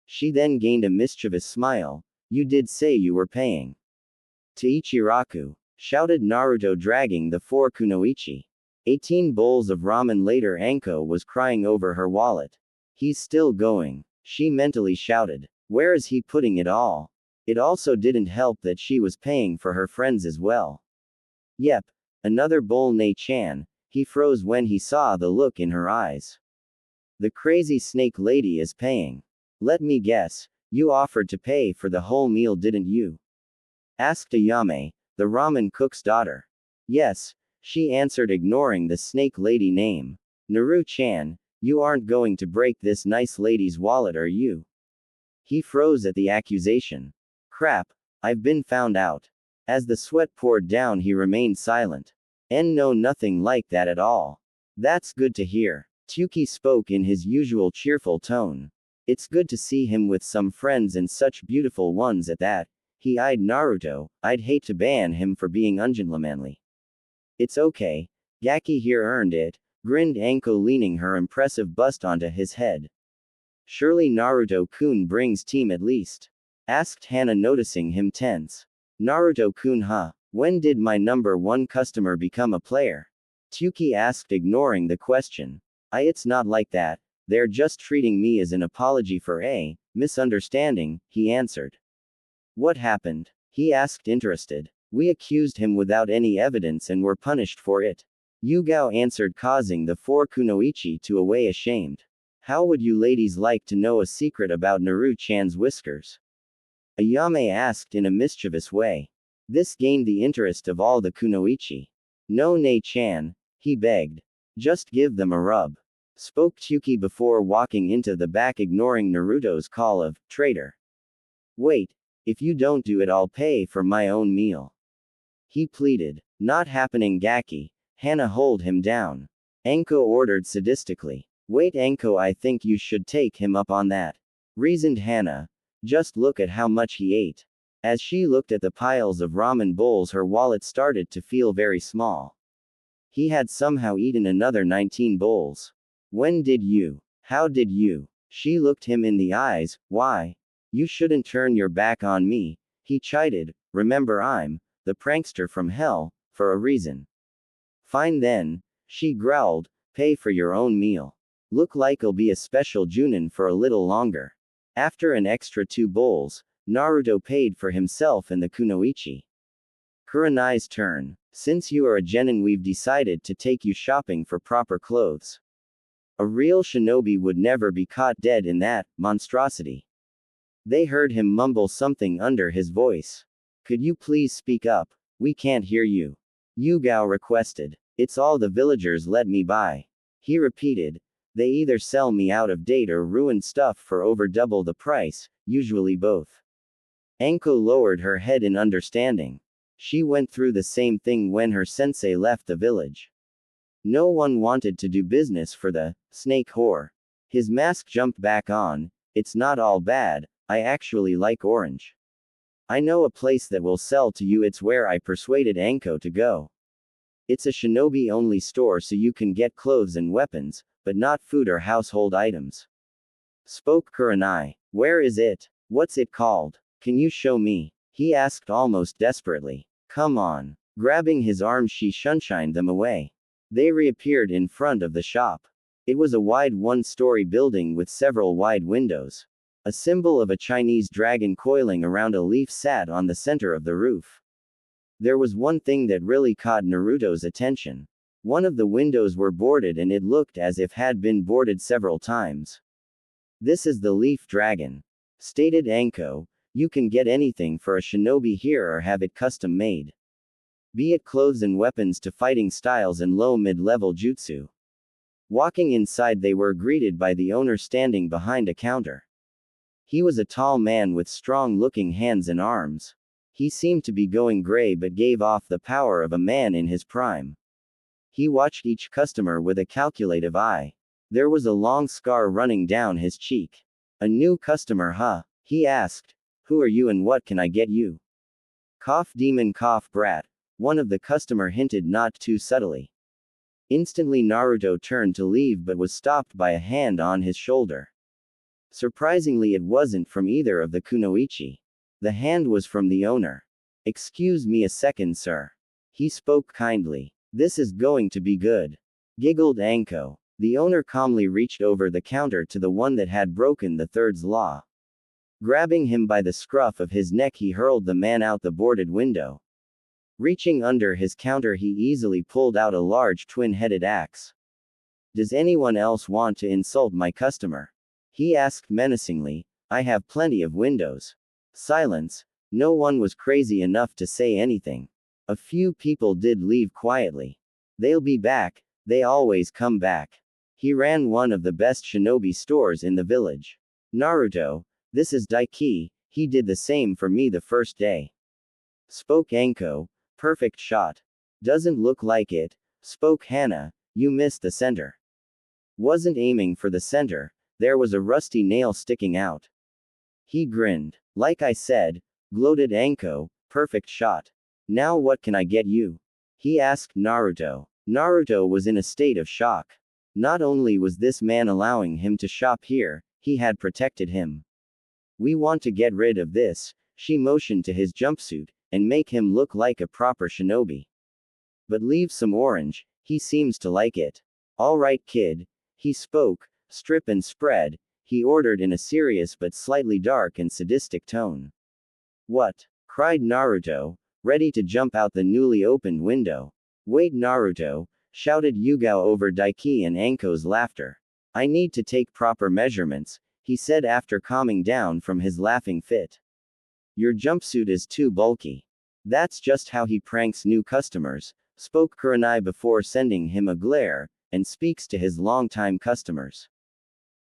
She then gained a mischievous smile. You did say you were paying. To Ichiraku, shouted Naruto, dragging the four kunoichi. 18 bowls of ramen later, Anko was crying over her wallet. He's still going, she mentally shouted. Where is he putting it all? It also didn't help that she was paying for her friends as well. Yep, another bowl, Nei-chan. He froze when he saw the look in her eyes. The crazy snake lady is paying. Let me guess, you offered to pay for the whole meal, didn't you? Asked Ayame, the ramen cook's daughter. Yes, she answered, ignoring the snake lady name. Naru-chan, you aren't going to break this nice lady's wallet, are you? He froze at the accusation. Crap, I've been found out. As the sweat poured down, he remained silent. No, nothing like that at all. That's good to hear. Tsuki spoke in his usual cheerful tone. It's good to see him with some friends and such beautiful ones at that. He eyed Naruto. I'd hate to ban him for being ungentlemanly. It's okay. Gaki here earned it, grinned Anko, leaning her impressive bust onto his head. Surely Naruto-kun brings team at least? Asked Hana, noticing him tense. Naruto-kun, huh? When did my number one customer become a player? Tsuki asked, ignoring the question. It's not like that. They're just treating me as an apology for a misunderstanding, he answered. What happened? He asked, interested. We accused him without any evidence and were punished for it. Yugao answered, causing the four kunoichi to away ashamed. How would you ladies like to know a secret about Naru-chan's whiskers? Ayame asked in a mischievous way. This gained the interest of all the kunoichi. No, Nei-chan, he begged. Just give them a rub. Spoke Tsuki before walking into the back, ignoring Naruto's call of traitor. Wait, if you don't do it, I'll pay for my own meal. He pleaded. Not happening, Gaki. Hana, hold him down. Anko ordered sadistically. Wait, Anko, I think you should take him up on that, reasoned Hana. Just look at how much he ate. As she looked at the piles of ramen bowls, her wallet started to feel very small. He had somehow eaten another 19 bowls. When did you? How did you? She looked him in the eyes. Why? You shouldn't turn your back on me, he chided. Remember, I'm the prankster from hell, for a reason. Fine then, she growled, pay for your own meal. Look like I'll be a special Junin for a little longer. After an extra 2 bowls, Naruto paid for himself and the kunoichi. Kurenai's turn. Since you are a genin, we've decided to take you shopping for proper clothes. A real shinobi would never be caught dead in that monstrosity. They heard him mumble something under his voice. Could you please speak up? We can't hear you. Yugao requested. It's all the villagers let me buy. He repeated. They either sell me out of date or ruin stuff for over double the price, usually both. Anko lowered her head in understanding. She went through the same thing when her sensei left the village. No one wanted to do business for the snake whore. His mask jumped back on. It's not all bad, I actually like orange. I know a place that will sell to you. It's where I persuaded Anko to go. It's a shinobi only store, so you can get clothes and weapons, but not food or household items. Spoke Kurenai. Where is it? What's it called? Can you show me? He asked almost desperately. Come on. Grabbing his arms, she shunshined them away. They reappeared in front of the shop. It was a wide 1-story building with several wide windows. A symbol of a Chinese dragon coiling around a leaf sat on the center of the roof. There was one thing that really caught Naruto's attention. One of the windows were boarded, and it looked as if had been boarded several times. This is the leaf dragon, stated Anko. You can get anything for a shinobi here or have it custom made. Be it clothes and weapons to fighting styles and low mid-level jutsu. Walking inside, they were greeted by the owner standing behind a counter. He was a tall man with strong-looking hands and arms. He seemed to be going gray but gave off the power of a man in his prime. He watched each customer with a calculative eye. There was a long scar running down his cheek. A new customer, huh? He asked. Who are you and what can I get you? Cough demon, cough brat, one of the customer hinted not too subtly. Instantly Naruto turned to leave but was stopped by a hand on his shoulder. Surprisingly, it wasn't from either of the kunoichi. The hand was from the owner. Excuse me a second, sir. He spoke kindly. This is going to be good, giggled Anko. The owner calmly reached over the counter to the one that had broken the third's law. Grabbing him by the scruff of his neck, he hurled the man out the boarded window. Reaching under his counter, he easily pulled out a large twin-headed axe. Does anyone else want to insult my customer? He asked menacingly. I have plenty of windows. Silence. No one was crazy enough to say anything. A few people did leave quietly. They'll be back, they always come back. He ran one of the best shinobi stores in the village. Naruto, this is Daiki, he did the same for me the first day. Spoke Anko. Perfect shot. Doesn't look like it, spoke Hana. You missed the center. Wasn't aiming for the center, there was a rusty nail sticking out. He grinned. Like I said, gloated Anko, perfect shot. Now what can I get you? He asked Naruto. Naruto was in a state of shock. Not only was this man allowing him to shop here, he had protected him. We want to get rid of this, she motioned to his jumpsuit, and make him look like a proper shinobi. But leave some orange, he seems to like it. Alright kid, he spoke, strip and spread, he ordered in a serious but slightly dark and sadistic tone. What? Cried Naruto, ready to jump out the newly opened window. Wait, Naruto, shouted Yugao over Daiki and Anko's laughter. I need to take proper measurements, he said after calming down from his laughing fit. Your jumpsuit is too bulky. That's just how he pranks new customers, spoke Kurenai before sending him a glare, and speaks to his longtime customers.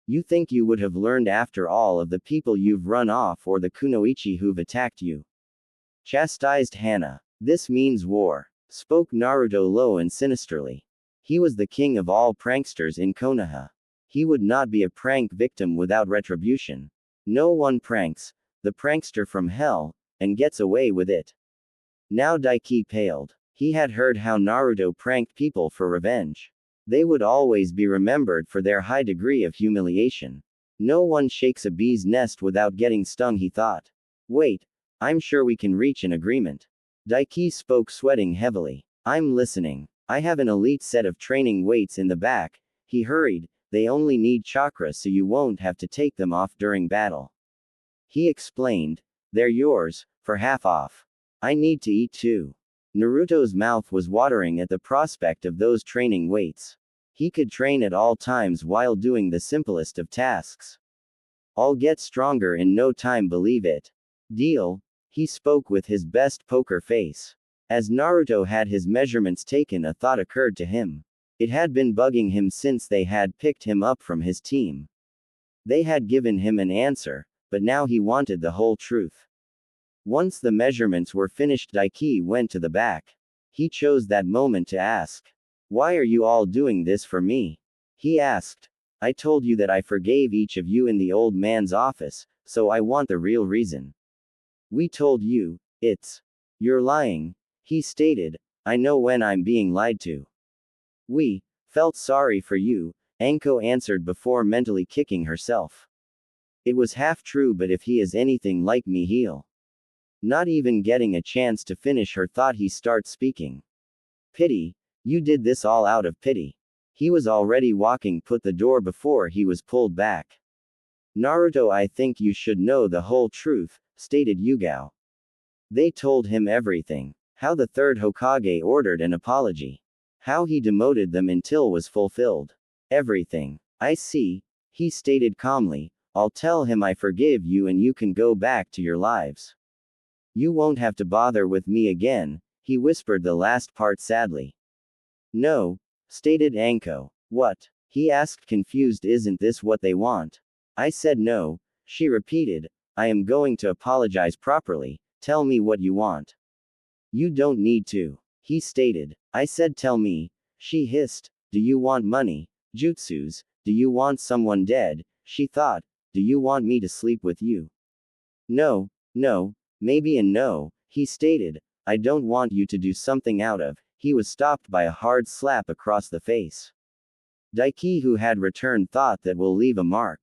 You think you would have learned after all of the people you've run off or the kunoichi who've attacked you? Chastised Hana. This means war. spoke Naruto low and sinisterly. He was the king of all pranksters in Konoha. He would not be a prank victim without retribution. No one pranks the prankster from hell and gets away with it. Now Daiki paled. He had heard how Naruto pranked people for revenge. They would always be remembered for their high degree of humiliation. No one shakes a bee's nest without getting stung, he thought. Wait, I'm sure we can reach an agreement. Daiki spoke, sweating heavily. I'm listening. I have an elite set of training weights in the back, he hurried. They only need chakra so you won't have to take them off during battle. He explained. They're yours, for half off. I need to eat too. Naruto's mouth was watering at the prospect of those training weights. He could train at all times while doing the simplest of tasks. I'll get stronger in no time, believe it. Deal? He spoke with his best poker face. As Naruto had his measurements taken, a thought occurred to him. It had been bugging him since they had picked him up from his team. They had given him an answer, but now he wanted the whole truth. Once the measurements were finished, Daiki went to the back. He chose that moment to ask. Why are you all doing this for me? He asked. I told you that I forgave each of you in the old man's office, so I want the real reason. We told you. You're lying. He stated. I know when I'm being lied to. We felt sorry for you, Anko answered before mentally kicking herself. It was half true, but if he is anything like me, he'll. Not even getting a chance to finish her thought, he starts speaking. Pity. You did this all out of pity. He was already walking put the door before he was pulled back. Naruto, I think you should know the whole truth, stated Yugao. They told him everything. How the third Hokage ordered an apology. How he demoted them until was fulfilled. Everything. I see, he stated calmly. I'll tell him I forgive you and you can go back to your lives. You won't have to bother with me again, he whispered the last part sadly. No, stated Anko. What? He asked, confused. Isn't this what they want? I said no, she repeated. I am going to apologize properly. Tell me what you want. You don't need to, he stated. I said tell me, she hissed. Do you want money? Jutsus? Do you want someone dead? She thought. Do you want me to sleep with you? No, maybe and no, he stated. I don't want you to do something out of. He was stopped by a hard slap across the face. Daiki, who had returned, thought that will leave a mark.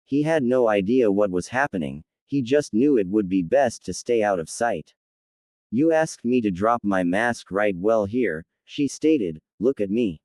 He had no idea what was happening, he just knew it would be best to stay out of sight. You asked me to drop my mask, right? Well, here, she stated, look at me.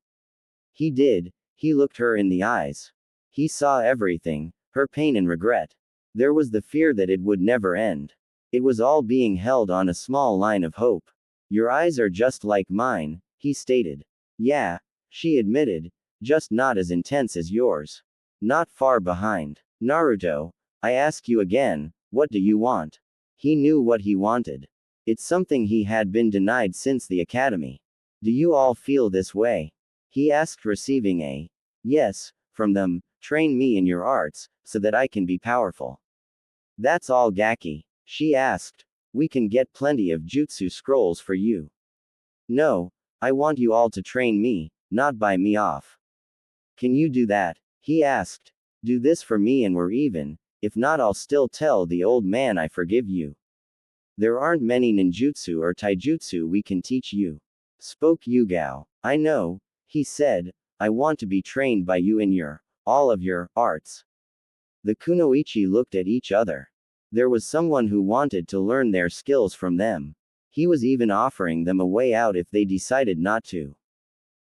He did, he looked her in the eyes. He saw everything, her pain and regret. There was the fear that it would never end. It was all being held on a small line of hope. Your eyes are just like mine, he stated. Yeah, she admitted, just not as intense as yours. Not far behind. Naruto, I ask you again, what do you want? He knew what he wanted. It's something he had been denied since the academy. Do you all feel this way? He asked, receiving a yes from them. Train me in your arts, so that I can be powerful. That's all, Gaki. She asked. We can get plenty of jutsu scrolls for you. No, I want you all to train me, not buy me off. Can you do that? He asked. Do this for me and we're even. If not, I'll still tell the old man I forgive you. There aren't many ninjutsu or taijutsu we can teach you. Spoke Yugao. I know, he said. I want to be trained by you in all of your arts. The kunoichi looked at each other. There was someone who wanted to learn their skills from them. He was even offering them a way out if they decided not to.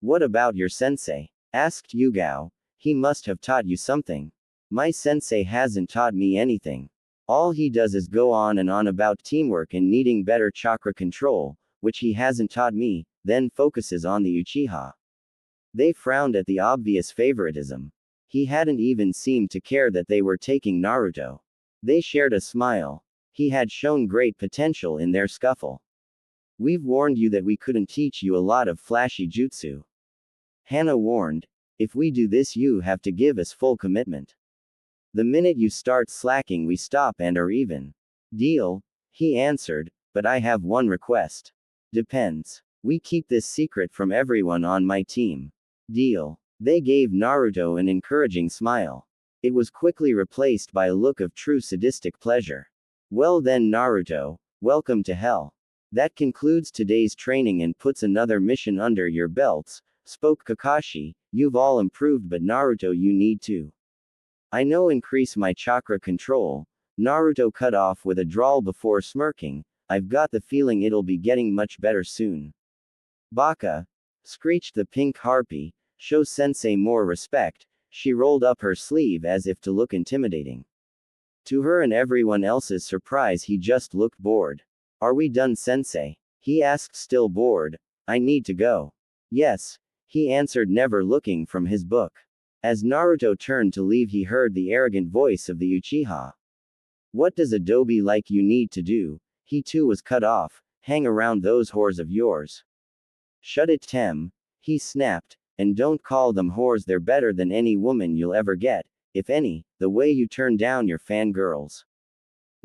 What about your sensei? Asked Yugao. He must have taught you something. My sensei hasn't taught me anything. All he does is go on and on about teamwork and needing better chakra control, which he hasn't taught me, then focuses on the Uchiha. They frowned at the obvious favoritism. He hadn't even seemed to care that they were taking Naruto. They shared a smile. He had shown great potential in their scuffle. We've warned you that we couldn't teach you a lot of flashy jutsu. Hana warned. If we do this, you have to give us full commitment. The minute you start slacking, we stop and are even. Deal? He answered, but I have one request. Depends. We keep this secret from everyone on my team. Deal. They gave Naruto an encouraging smile. It was quickly replaced by a look of true sadistic pleasure. Well then, Naruto, welcome to hell. That concludes today's training and puts another mission under your belts, spoke Kakashi. You've all improved, but Naruto, you need to. I know, increase my chakra control. Naruto cut off with a drawl before smirking. I've got the feeling it'll be getting much better soon. Baka, screeched the pink harpy, show sensei more respect. She rolled up her sleeve as if to look intimidating. To her and everyone else's surprise, he just looked bored. Are we done, sensei? He asked, still bored. I need to go. Yes, he answered, never looking from his book. As Naruto turned to leave, he heard the arrogant voice of the Uchiha. What does Adobe like you need to do? He too was cut off. Hang around those whores of yours. Shut it, Tem. He snapped. And don't call them whores, they're better than any woman you'll ever get, if any, the way you turn down your fangirls.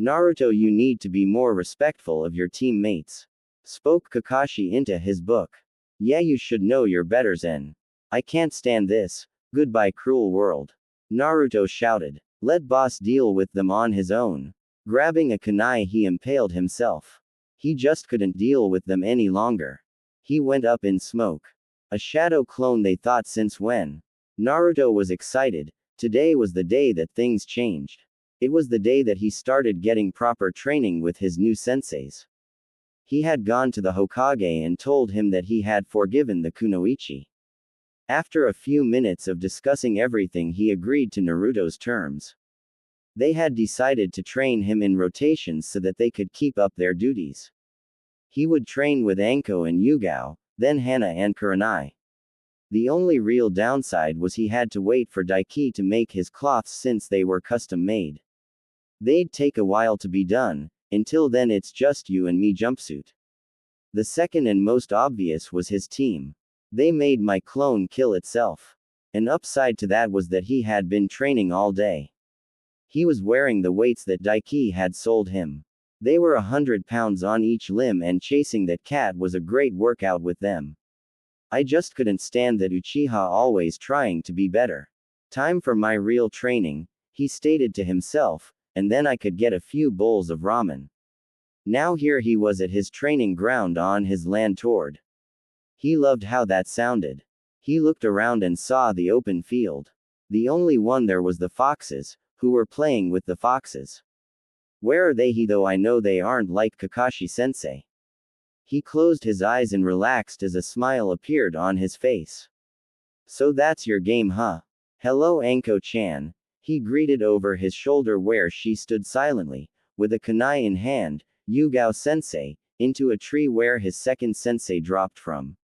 Naruto, you need to be more respectful of your teammates. Spoke Kakashi into his book. Yeah, you should know your better, Zen. I can't stand this. Goodbye, cruel world. Naruto shouted. Let boss deal with them on his own. Grabbing a kunai, he impaled himself. He just couldn't deal with them any longer. He went up in smoke. A shadow clone, they thought, since when? Naruto was excited. Today was the day that things changed. It was the day that he started getting proper training with his new senseis. He had gone to the Hokage and told him that he had forgiven the kunoichi. After a few minutes of discussing everything, he agreed to Naruto's terms. They had decided to train him in rotations so that they could keep up their duties. He would train with Anko and Yugao, then Hana and Kurenai. The only real downside was he had to wait for Daiki to make his cloths since they were custom made. They'd take a while to be done. Until then, it's just you and me jumpsuit. The second and most obvious was his team. They made my clone kill itself. An upside to that was that he had been training all day. He was wearing the weights that Daiki had sold him. They were 100 pounds on each limb, and chasing that cat was a great workout with them. I just couldn't stand that Uchiha always trying to be better. Time for my real training, he stated to himself, and then I could get a few bowls of ramen. Now here he was at his training ground on his land toward. He loved how that sounded. He looked around and saw the open field. The only one there was the foxes, who were playing with the foxes. Where are they? Though I know they aren't like Kakashi-sensei. He closed his eyes and relaxed as a smile appeared on his face. So that's your game, huh? Hello, Anko-chan. He greeted over his shoulder where she stood silently, with a kunai in hand. Yugao-sensei, into a tree where his second sensei dropped from.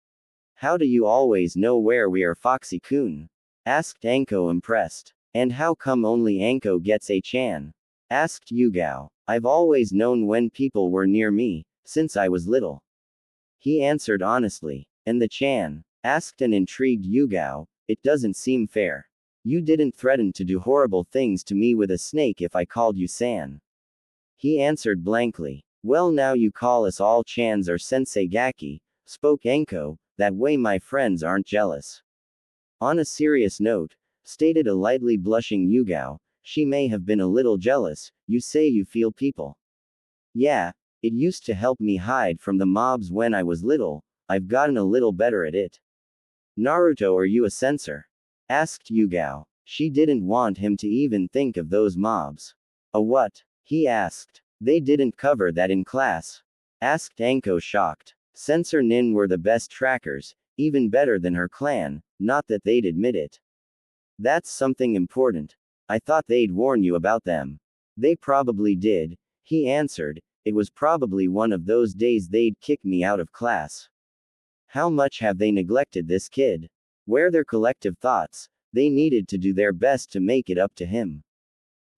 How do you always know where we are, Foxy-kun? Asked Anko, impressed. And how come only Anko gets a chan? Asked Yugao. I've always known when people were near me, since I was little. He answered honestly. And the chan? Asked an intrigued Yugao. It doesn't seem fair. You didn't threaten to do horrible things to me with a snake if I called you san. He answered blankly. Well, now you call us all chans or sensei gaki, spoke Anko, that way my friends aren't jealous. On a serious note, stated a lightly blushing Yugao, she may have been a little jealous. You say you feel people. Yeah, it used to help me hide from the mobs when I was little. I've gotten a little better at it. Naruto, are you a censor? Asked Yugao. She didn't want him to even think of those mobs. A what? He asked. They didn't cover that in class. Asked Anko, shocked. Censor Nin were the best trackers, even better than her clan, not that they'd admit it. That's something important. I thought they'd warn you about them. They probably did, he answered. It was probably one of those days they'd kick me out of class. How much have they neglected this kid? Where their collective thoughts, they needed to do their best to make it up to him.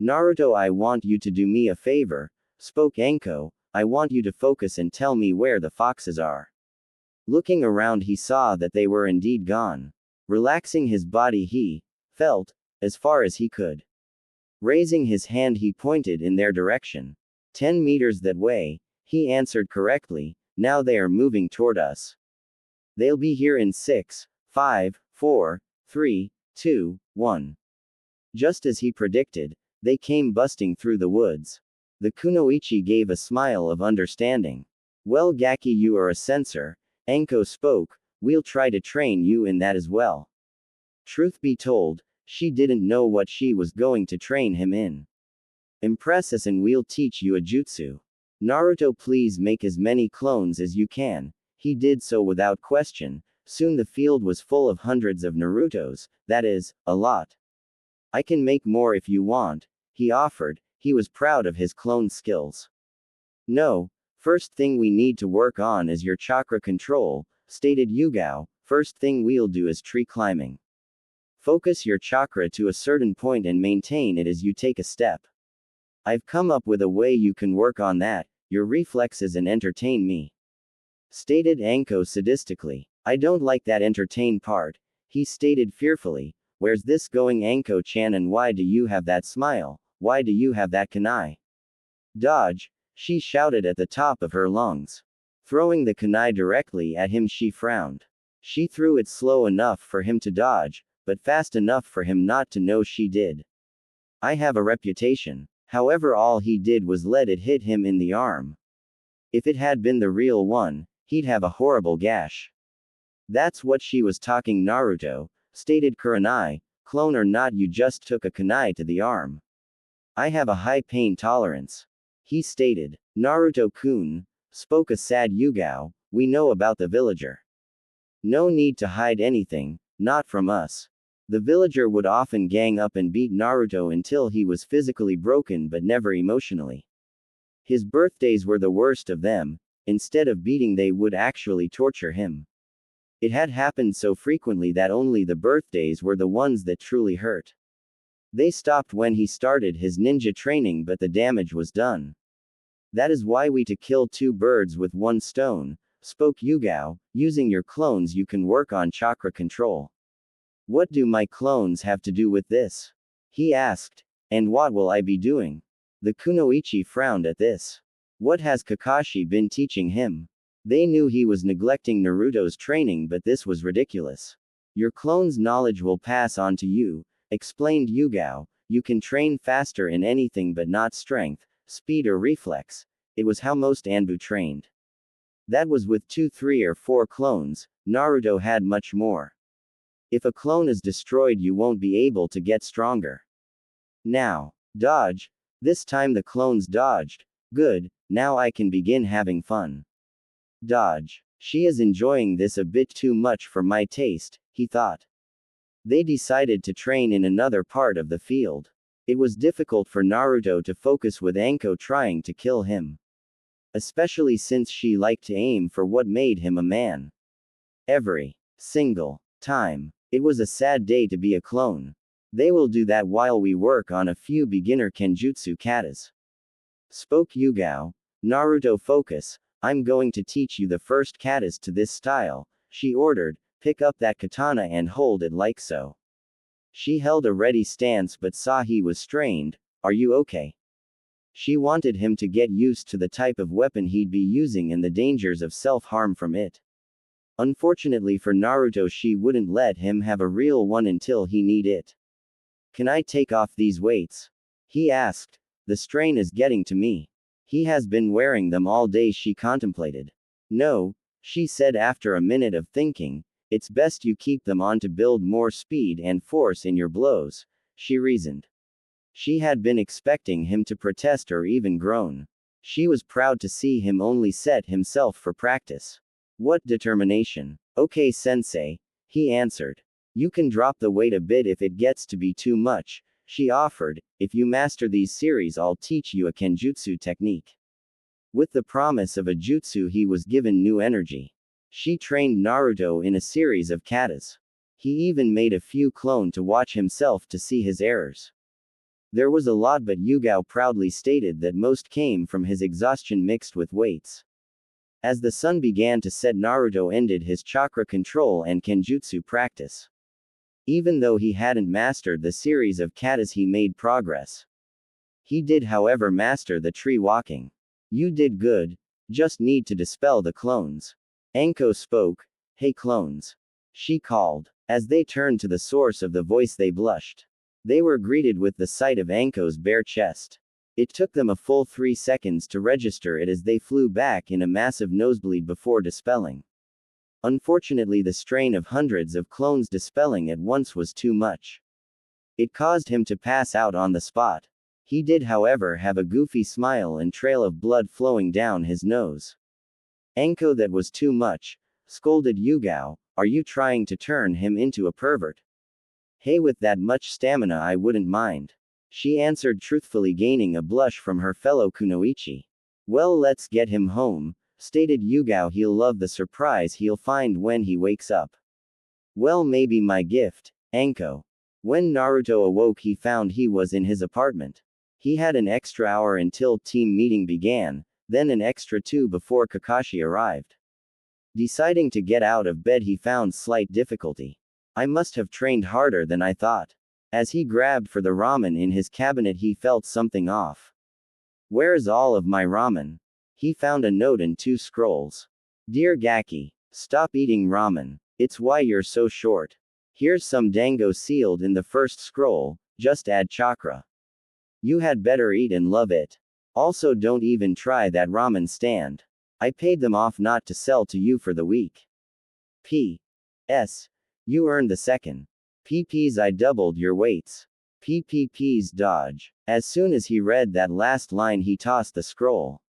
Naruto, I want you to do me a favor, spoke Anko. I want you to focus and tell me where the foxes are. Looking around, he saw that they were indeed gone. Relaxing his body, he felt, as far as he could. Raising his hand, he pointed in their direction. 10 meters that way, he answered correctly. Now they are moving toward us. They'll be here in 6, 5, 4, 3, 2, 1. Just as he predicted, they came busting through the woods. The kunoichi gave a smile of understanding. Well, Gaki, you are a censor, Anko spoke, we'll try to train you in that as well. Truth be told, she didn't know what she was going to train him in. Impress us and we'll teach you a jutsu. Naruto, please make as many clones as you can. He did so without question. Soon the field was full of hundreds of Narutos, that is, a lot. I can make more if you want, he offered. He was proud of his clone skills. No, first thing we need to work on is your chakra control, stated Yugao. First thing we'll do is tree climbing. Focus your chakra to a certain point and maintain it as you take a step. I've come up with a way you can work on that, your reflexes, and entertain me, stated Anko sadistically. I don't like that entertain part, he stated fearfully. Where's this going, Anko-chan, and why do you have that smile? Why do you have that kunai? Dodge, she shouted at the top of her lungs. Throwing the kunai directly at him, she frowned. She threw it slow enough for him to dodge, but fast enough for him not to know she did. I have a reputation. However, all he did was let it hit him in the arm. If it had been the real one, he'd have a horrible gash. That's what she was talking, Naruto, stated Kurenai. Clone or not, you just took a kunai to the arm. I have a high pain tolerance, he stated. Naruto-kun, spoke a sad Yugao, we know about the villager. No need to hide anything, not from us. The villager would often gang up and beat Naruto until he was physically broken but never emotionally. His birthdays were the worst of them. Instead of beating, they would actually torture him. It had happened so frequently that only the birthdays were the ones that truly hurt. They stopped when he started his ninja training, but the damage was done. That is why we to kill two birds with one stone, spoke Yugao. Using your clones you can work on chakra control. What do my clones have to do with this? He asked. And what will I be doing? The kunoichi frowned at this. What has Kakashi been teaching him? They knew he was neglecting Naruto's training, but this was ridiculous. Your clone's knowledge will pass on to you, explained Yugao. You can train faster in anything but not strength, speed or reflex. It was how most Anbu trained. That was with 2, 3 or 4 clones. Naruto had much more. If a clone is destroyed, you won't be able to get stronger. Now, dodge. This time the clones dodged. Good, now I can begin having fun. Dodge. She is enjoying this a bit too much for my taste, he thought. They decided to train in another part of the field. It was difficult for Naruto to focus with Anko trying to kill him. Especially since she liked to aim for what made him a man. Every single time. It was a sad day to be a clone. They will do that while we work on a few beginner kenjutsu katas, spoke Yugao. Naruto, focus. I'm going to teach you the first katas to this style, she ordered. Pick up that katana and hold it like so. She held a ready stance but saw he was strained. Are you okay? She wanted him to get used to the type of weapon he'd be using and the dangers of self-harm from it. Unfortunately for Naruto, she wouldn't let him have a real one until he need it. Can I take off these weights? He asked. The strain is getting to me. He has been wearing them all day, she contemplated. No, she said after a minute of thinking. It's best you keep them on to build more speed and force in your blows, she reasoned. She had been expecting him to protest or even groan. She was proud to see him only set himself for practice. What determination. Okay, sensei, he answered. You can drop the weight a bit if it gets to be too much, she offered. If you master these series, I'll teach you a kenjutsu technique. With the promise of a jutsu, he was given new energy. She trained Naruto in a series of katas. He even made a few clone to watch himself to see his errors. There was a lot, but Yugao proudly stated that most came from his exhaustion mixed with weights. As the sun began to set, Naruto ended his chakra control and kenjutsu practice. Even though he hadn't mastered the series of katas, he made progress. He did, however, master the tree walking. You did good, just need to dispel the clones. Anko spoke. Hey clones. She called. As they turned to the source of the voice they blushed. They were greeted with the sight of Anko's bare chest. It took them a full 3 seconds to register it as they flew back in a massive nosebleed before dispelling. Unfortunately, the strain of hundreds of clones dispelling at once was too much. It caused him to pass out on the spot. He did, however, have a goofy smile and trail of blood flowing down his nose. Anko, that was too much, scolded Yugao. Are you trying to turn him into a pervert? Hey, with that much stamina I wouldn't mind. She answered truthfully, gaining a blush from her fellow kunoichi. Well, let's get him home, stated Yugao. He'll love the surprise he'll find when he wakes up. Well, maybe my gift, Anko. When Naruto awoke, he found he was in his apartment. He had an extra hour until team meeting began, then an extra 2 before Kakashi arrived. Deciding to get out of bed, he found slight difficulty. I must have trained harder than I thought. As he grabbed for the ramen in his cabinet, he felt something off. Where's all of my ramen? He found a note and 2 scrolls. Dear Gaki, stop eating ramen. It's why you're so short. Here's some dango sealed in the first scroll, just add chakra. You had better eat and love it. Also, don't even try that ramen stand. I paid them off not to sell to you for the week. P.S. You earned the second. PP's I doubled your weights. PPP's dodge. As soon as he read that last line, he tossed the scroll.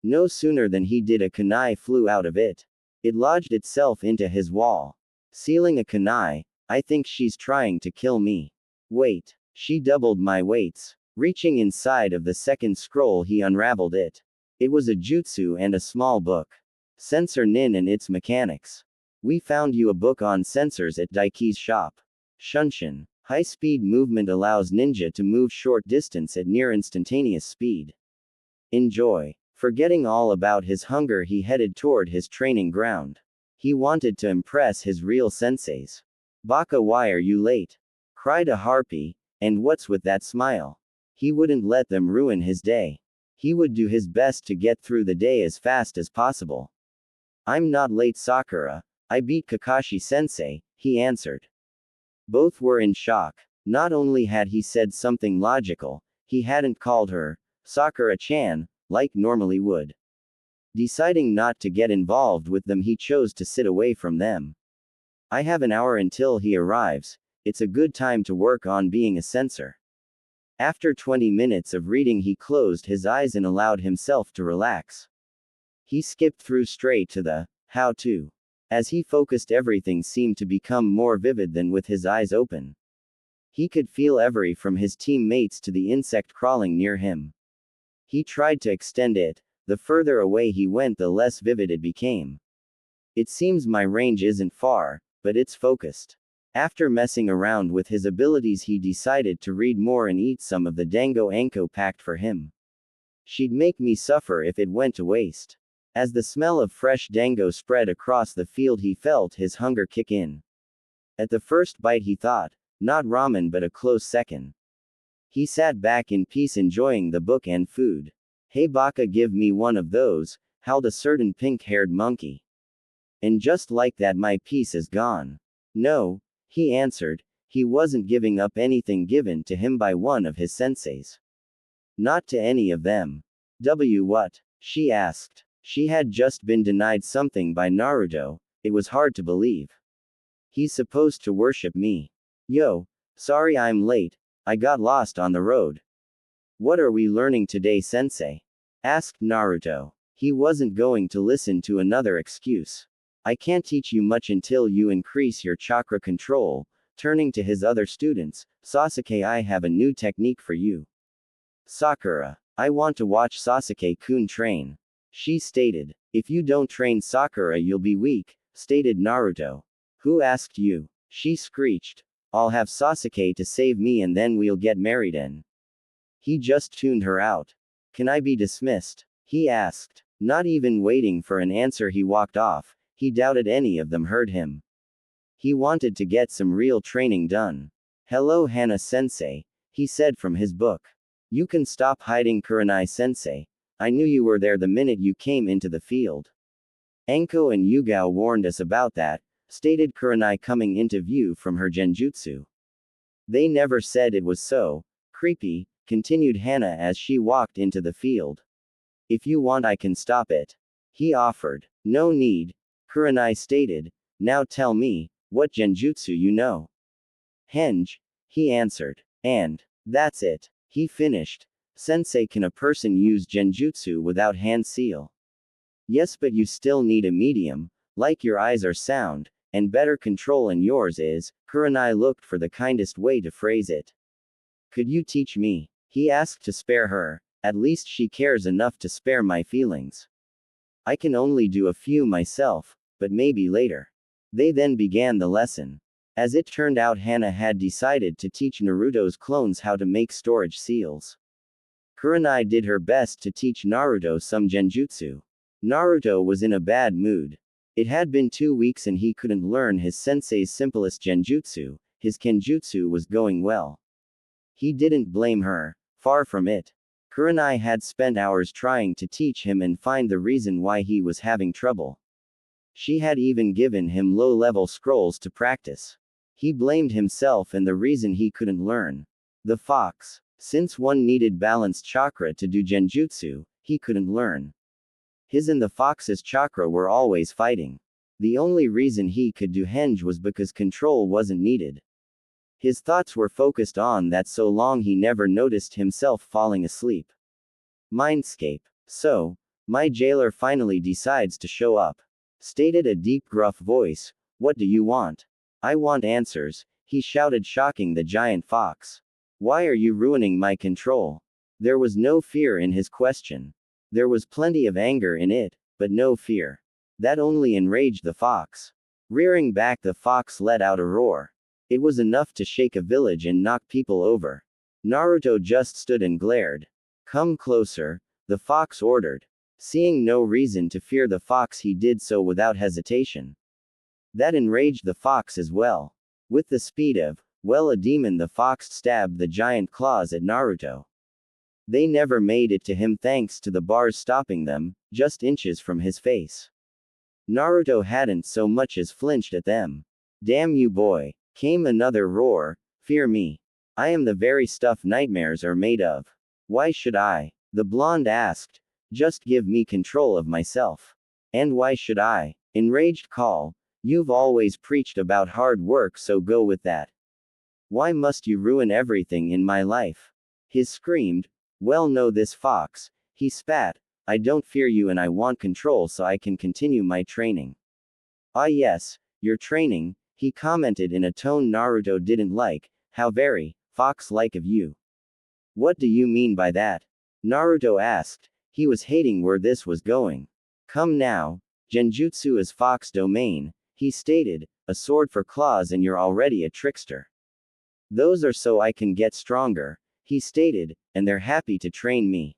No sooner than he did, a kunai flew out of it. It lodged itself into his wall. Sealing a kunai. I think she's trying to kill me. Wait. She doubled my weights. Reaching inside of the second scroll, he unraveled it. It was a jutsu and a small book. Sensor Nin and its mechanics. We found you a book on sensors at Daiki's shop. Shunshin. High-speed movement allows ninja to move short distance at near instantaneous speed. Enjoy. Forgetting all about his hunger, he headed toward his training ground. He wanted to impress his real senseis. Baka, why are you late? Cried a harpy. And what's with that smile? He wouldn't let them ruin his day. He would do his best to get through the day as fast as possible. I'm not late, Sakura. I beat Kakashi-sensei, he answered. Both were in shock. Not only had he said something logical, he hadn't called her Sakura-chan, like normally would. Deciding not to get involved with them, he chose to sit away from them. I have an hour until he arrives. It's a good time to work on being a censor. After 20 minutes of reading, he closed his eyes and allowed himself to relax. He skipped through straight to the how-to. As he focused, everything seemed to become more vivid than with his eyes open. He could feel every from his teammates to the insect crawling near him. He tried to extend it. The further away he went, the less vivid it became. It seems my range isn't far, but it's focused. After messing around with his abilities, he decided to read more and eat some of the dango Anko packed for him. She'd make me suffer if it went to waste. As the smell of fresh dango spread across the field, he felt his hunger kick in. At the first bite, he thought, not ramen, but a close second. He sat back in peace, enjoying the book and food. Hey Baka, give me one of those, howled a certain pink-haired monkey. And just like that, my piece is gone. No, he answered. He wasn't giving up anything given to him by one of his senseis. Not to any of them. What? She asked. She had just been denied something by Naruto. It was hard to believe. He's supposed to worship me. Yo, sorry I'm late. I got lost on the road. What are we learning today, sensei? Asked Naruto. He wasn't going to listen to another excuse. I can't teach you much until you increase your chakra control. Turning to his other students, Sasuke, I have a new technique for you. Sakura. I want to watch Sasuke-kun train. She stated. If you don't train Sakura, you'll be weak, stated Naruto. Who asked you? She screeched. I'll have Sasuke to save me and then we'll get married and. He just tuned her out. Can I be dismissed? He asked. Not even waiting for an answer, he walked off. He doubted any of them heard him. He wanted to get some real training done. Hello Hana-sensei, he said from his book. You can stop hiding, Kurenai-sensei. I knew you were there the minute you came into the field. Anko and Yugao warned us about that, stated Kurenai coming into view from her genjutsu. They never said it was so. Creepy, continued Hana as she walked into the field. If you want, I can stop it. He offered. No need, Kurenai stated. Now tell me, what genjutsu you know? Henge, he answered. And that's it. He finished. Sensei, can a person use genjutsu without hand seal? Yes, but you still need a medium, like your eyes are sound, and better control, and yours is. Kurenai looked for the kindest way to phrase it. Could you teach me? He asked to spare her. At least she cares enough to spare my feelings. I can only do a few myself, but maybe later. They then began the lesson. As it turned out, Hana had decided to teach Naruto's clones how to make storage seals. Kurenai did her best to teach Naruto some genjutsu. Naruto was in a bad mood. It had been 2 weeks and he couldn't learn his sensei's simplest genjutsu. His kenjutsu was going well. He didn't blame her. Far from it. Kurenai had spent hours trying to teach him and find the reason why he was having trouble. She had even given him low-level scrolls to practice. He blamed himself and the reason he couldn't learn. The fox. Since one needed balanced chakra to do genjutsu, he couldn't learn. His and the fox's chakra were always fighting. The only reason he could do henge was because control wasn't needed. His thoughts were focused on that so long he never noticed himself falling asleep. Mindscape. So, my jailer finally decides to show up. Stated a deep gruff voice. What do you want? I want answers, he shouted, shocking the giant fox. Why are you ruining my control? There was no fear in his question. There was plenty of anger in it, but no fear. That only enraged the fox. Rearing back, the fox let out a roar. It was enough to shake a village and knock people over. Naruto just stood and glared. Come closer, the fox ordered. Seeing no reason to fear the fox, he did so without hesitation. That enraged the fox as well. With the speed of, well, a demon, the fox stabbed the giant claws at Naruto. They never made it to him thanks to the bars stopping them, just inches from his face. Naruto hadn't so much as flinched at them. Damn you, boy. Came another roar. Fear me. I am the very stuff nightmares are made of. Why should I? The blonde asked. Just give me control of myself. And why should I? Enraged Call. You've always preached about hard work, so go with that. Why must you ruin everything in my life? He screamed. Well, know this, fox. He spat. I don't fear you and I want control so I can continue my training. Ah yes, your training, he commented in a tone Naruto didn't like. How very fox-like of you. What do you mean by that? Naruto asked. He was hating where this was going. Come now, genjutsu is fox domain, he stated, a sword for claws and you're already a trickster. Those are so I can get stronger, he stated, and they're happy to train me.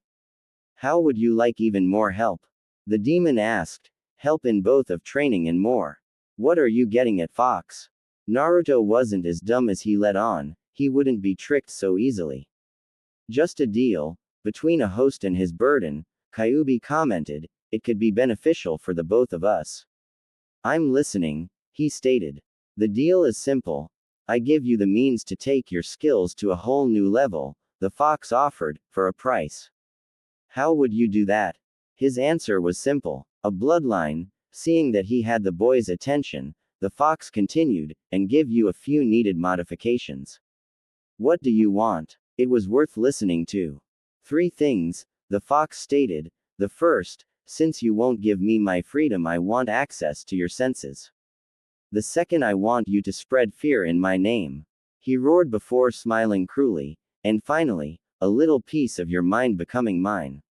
How would you like even more help? The demon asked. Help in both of training and more. What are you getting at, fox? Naruto wasn't as dumb as he let on, he wouldn't be tricked so easily. Just a deal, between a host and his burden, Kyuubi commented, it could be beneficial for the both of us. I'm listening, he stated. The deal is simple. I give you the means to take your skills to a whole new level, the fox offered, for a price. How would you do that? His answer was simple. A bloodline. Seeing that he had the boy's attention, the fox continued, and give you a few needed modifications. What do you want? It was worth listening to. 3 things, the fox stated. The first, since you won't give me my freedom, I want access to your senses. The second, I want you to spread fear in my name. He roared before smiling cruelly. And finally, a little piece of your mind becoming mine.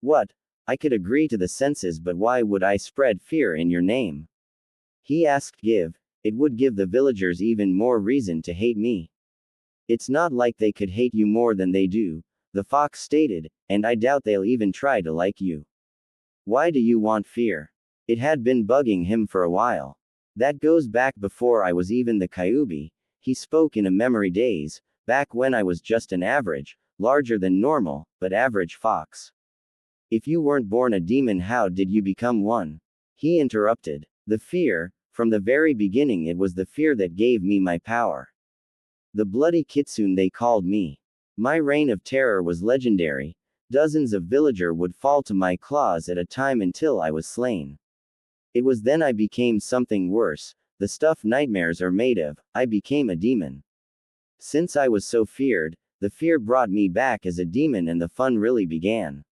What? I could agree to the senses, but why would I spread fear in your name? He asked. It would give the villagers even more reason to hate me. It's not like they could hate you more than they do, the fox stated, and I doubt they'll even try to like you. Why do you want fear? It had been bugging him for a while. That goes back before I was even the Kyuubi, he spoke in a memory daze, back when I was just an average, larger than normal, but average fox. If you weren't born a demon, how did you become one? He interrupted. The fear, from the very beginning it was the fear that gave me my power. The bloody kitsune they called me. My reign of terror was legendary. Dozens of villagers would fall to my claws at a time until I was slain. It was then I became something worse, the stuff nightmares are made of. I became a demon. Since I was so feared, the fear brought me back as a demon and the fun really began.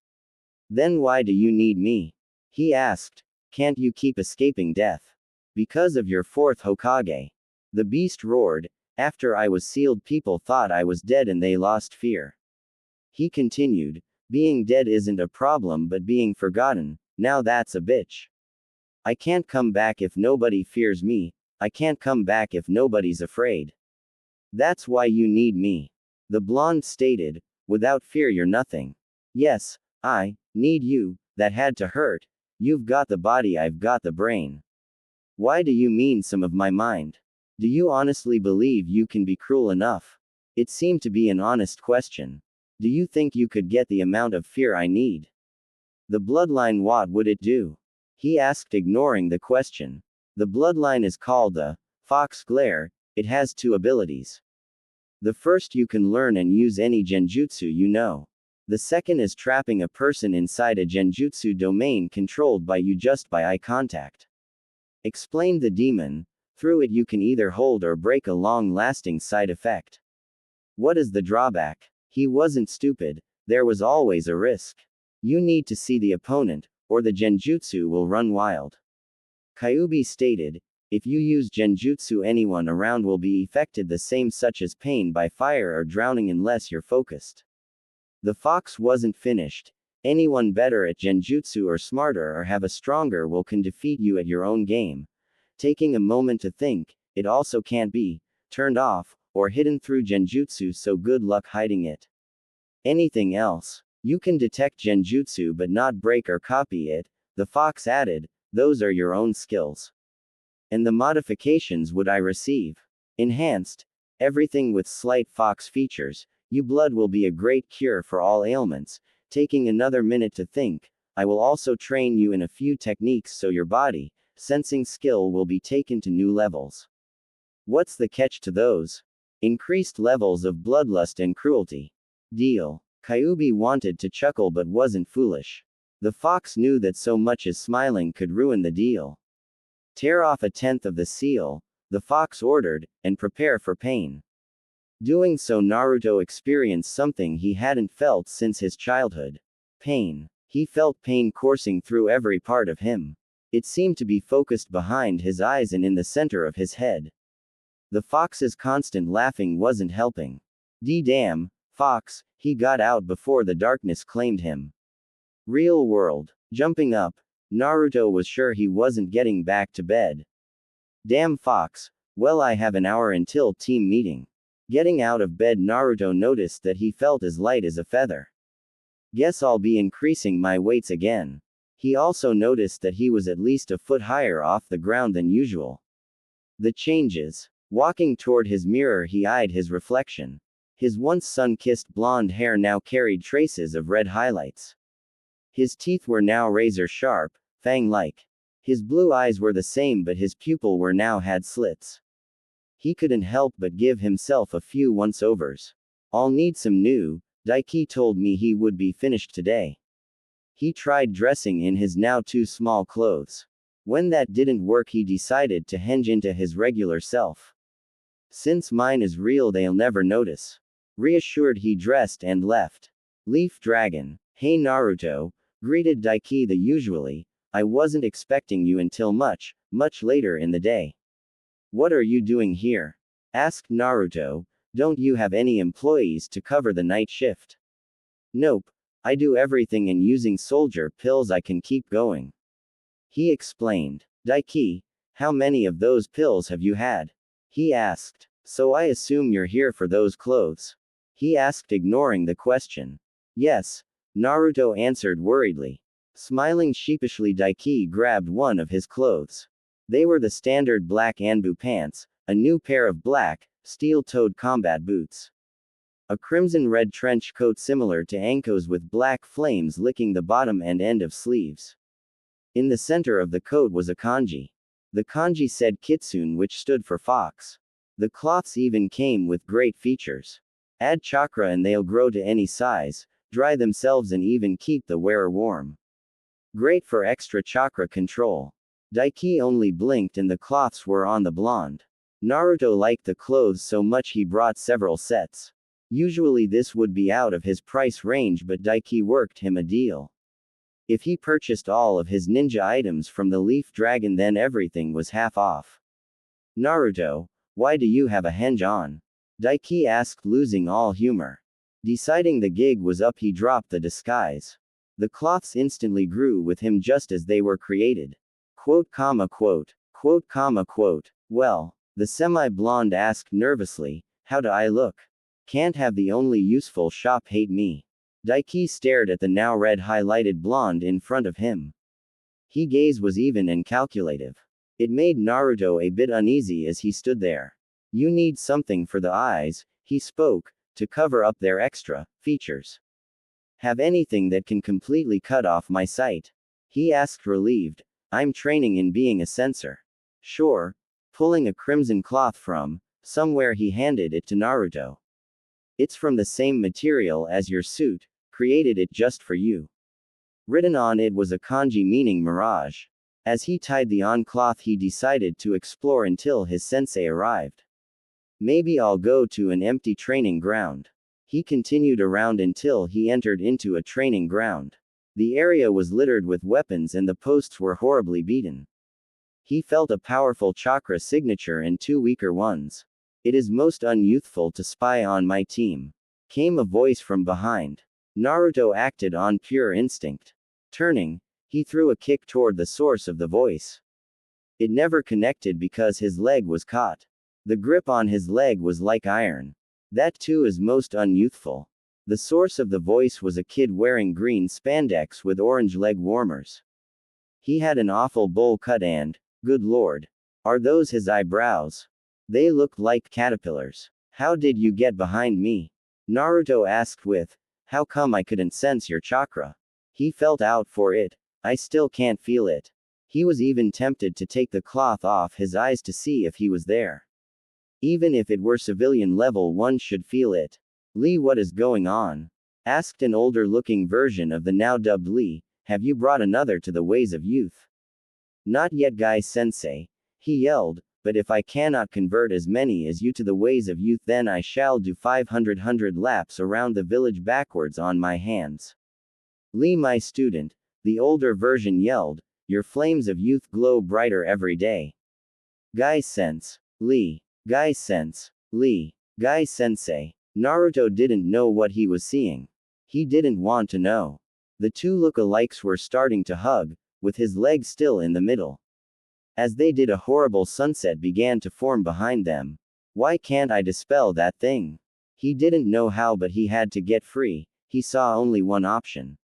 Then why do you need me? He asked. Can't you keep escaping death? Because of your fourth Hokage. The beast roared. After I was sealed, people thought I was dead and they lost fear. He continued. Being dead isn't a problem, but being forgotten, now that's a bitch. I can't come back if nobody fears me. I can't come back if nobody's afraid. That's why you need me. The blonde stated. Without fear you're nothing. Yes, I need you. That had to hurt. You've got the body, I've got the brain. Why do you mean some of my mind? Do you honestly believe you can be cruel enough? It seemed to be an honest question. Do you think you could get the amount of fear I need? The bloodline, what would it do? He asked, ignoring the question. The bloodline is called the Fox Glare. It has two abilities. The first, you can learn and use any genjutsu you know. The second is trapping a person inside a genjutsu domain controlled by you just by eye contact. Explained the demon. Through it you can either hold or break a long-lasting side effect. What is the drawback? He wasn't stupid. There was always a risk. You need to see the opponent, or the genjutsu will run wild. Kyuubi stated. If you use genjutsu, anyone around will be affected the same, such as pain by fire or drowning, unless you're focused. The fox wasn't finished. Anyone better at genjutsu or smarter or have a stronger will can defeat you at your own game. Taking a moment to think, it also can't be turned off or hidden through genjutsu, so good luck hiding it. Anything else? You can detect genjutsu but not break or copy it, the fox added. Those are your own skills. And the modifications would I receive? Enhanced. Everything with slight fox features. You blood will be a great cure for all ailments. Taking another minute to think, I will also train you in a few techniques so your body sensing skill will be taken to new levels. What's the catch to those? Increased levels of bloodlust and cruelty. Deal. Kyuubi wanted to chuckle but wasn't foolish. The fox knew that so much as smiling could ruin the deal. Tear off a tenth of the seal, the fox ordered, and prepare for pain. Doing so, Naruto experienced something he hadn't felt since his childhood. Pain. He felt pain coursing through every part of him. It seemed to be focused behind his eyes and in the center of his head. The fox's constant laughing wasn't helping. Damn, fox, he got out before the darkness claimed him. Real world. Jumping up, Naruto was sure he wasn't getting back to bed. Damn fox, well, I have an hour until team meeting. Getting out of bed, Naruto noticed that he felt as light as a feather. Guess I'll be increasing my weights again. He also noticed that he was at least a foot higher off the ground than usual. The changes. Walking toward his mirror, he eyed his reflection. His once sun-kissed blonde hair now carried traces of red highlights. His teeth were now razor-sharp, fang-like. His blue eyes were the same, but his pupil were now had slits. He couldn't help but give himself a few once-overs. I'll need some new. Daiki told me he would be finished today. He tried dressing in his now too small clothes. When that didn't work, he decided to change into his regular self. Since mine is real, they'll never notice. Reassured, he dressed and left. Leaf Dragon. Hey Naruto, greeted Daiki the usually. I wasn't expecting you until much later in the day. What are you doing here? Asked Naruto. Don't you have any employees to cover the night shift? Nope. I do everything, and using soldier pills I can keep going. He explained. Daiki, how many of those pills have you had? He asked. So I assume you're here for those clothes? He asked, ignoring the question. Yes, Naruto answered worriedly. Smiling sheepishly, Daiki grabbed one of his clothes. They were the standard black Anbu pants, a new pair of black, steel-toed combat boots. A crimson-red trench coat similar to Anko's with black flames licking the bottom and end of sleeves. In the center of the coat was a kanji. The kanji said kitsune, which stood for fox. The cloths even came with great features. Add chakra and they'll grow to any size, dry themselves and even keep the wearer warm. Great for extra chakra control. Daiki only blinked and the cloths were on the blonde. Naruto liked the clothes so much he brought several sets. Usually this would be out of his price range, but Daiki worked him a deal. If he purchased all of his ninja items from the Leaf Dragon, then everything was half off. Naruto, why do you have a henge on? Daiki asked, losing all humor. Deciding the gig was up, he dropped the disguise. The cloths instantly grew with him just as they were created. Quote, comma, quote. Quote, comma, quote. Well, the semi-blonde asked nervously, how do I look? Can't have the only useful shop hate me. Daiki stared at the now red highlighted blonde in front of him. His gaze was even and calculative. It made Naruto a bit uneasy as he stood there. You need something for the eyes, he spoke, to cover up their extra features. Have anything that can completely cut off my sight? He asked, relieved. I'm training in being a censor. Sure. Pulling a crimson cloth from somewhere, he handed it to Naruto. It's from the same material as your suit, created it just for you. Written on it was a kanji meaning mirage. As he tied the on cloth, he decided to explore until his sensei arrived. Maybe I'll go to an empty training ground. He continued around until he entered into a training ground. The area was littered with weapons and the posts were horribly beaten. He felt a powerful chakra signature and two weaker ones. It is most unyouthful to spy on my team. Came a voice from behind. Naruto acted on pure instinct. Turning, he threw a kick toward the source of the voice. It never connected because his leg was caught. The grip on his leg was like iron. That too is most unyouthful. The source of the voice was a kid wearing green spandex with orange leg warmers. He had an awful bowl cut and, good lord, are those his eyebrows? They looked like caterpillars. How did you get behind me? Naruto asked with, how come I couldn't sense your chakra? He felt out for it. I still can't feel it. He was even tempted to take the cloth off his eyes to see if he was there. Even if it were civilian level, one should feel it. Lee, what is going on? Asked an older looking version of the now dubbed Lee, have you brought another to the ways of youth? Not yet, Guy-sensei. He yelled, but if I cannot convert as many as you to the ways of youth, then I shall do 500 laps around the village backwards on my hands. Lee, my student, the older version yelled, your flames of youth glow brighter every day. Guy-sense. Lee. Guy-sense. Lee. Guy-sensei. Naruto didn't know what he was seeing. He didn't want to know. The two look-alikes were starting to hug, with his leg still in the middle. As they did, a horrible sunset began to form behind them. Why can't I dispel that thing? He didn't know how, but he had to get free. He saw only one option.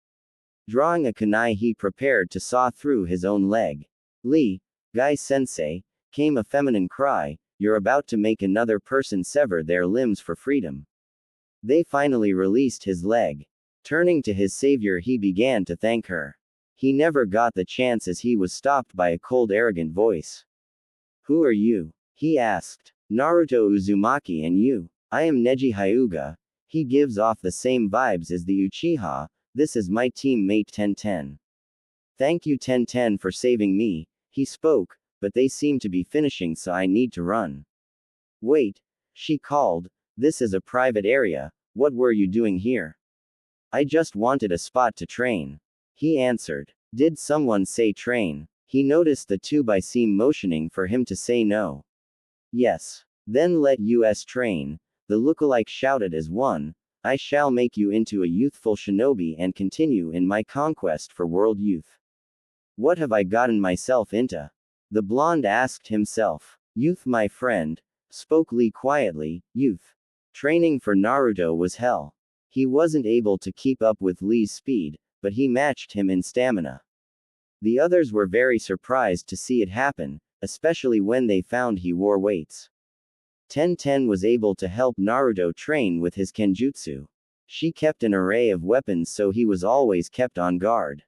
Drawing a kunai, he prepared to saw through his own leg. Lee, Guy-sensei, came a feminine cry, you're about to make another person sever their limbs for freedom. They finally released his leg. Turning to his savior, he began to thank her. He never got the chance as he was stopped by a cold, arrogant voice. Who are you? He asked. Naruto Uzumaki, and you? I am Neji Hyuga. He gives off the same vibes as the Uchiha. This is my teammate Tenten. Thank you, Tenten, for saving me, he spoke, but they seem to be finishing, so I need to run. Wait, she called. This is a private area. What were you doing here? I just wanted a spot to train. He answered. Did someone say train? He noticed the two by seem motioning for him to say no. Yes. Then let us train. The lookalike shouted as one. I shall make you into a youthful shinobi and continue in my conquest for world youth. What have I gotten myself into? The blonde asked himself. Youth, my friend, spoke Lee quietly. Youth. Training for Naruto was hell. He wasn't able to keep up with Lee's speed, but he matched him in stamina. The others were very surprised to see it happen, especially when they found he wore weights. Tenten was able to help Naruto train with his kenjutsu. She kept an array of weapons, so he was always kept on guard.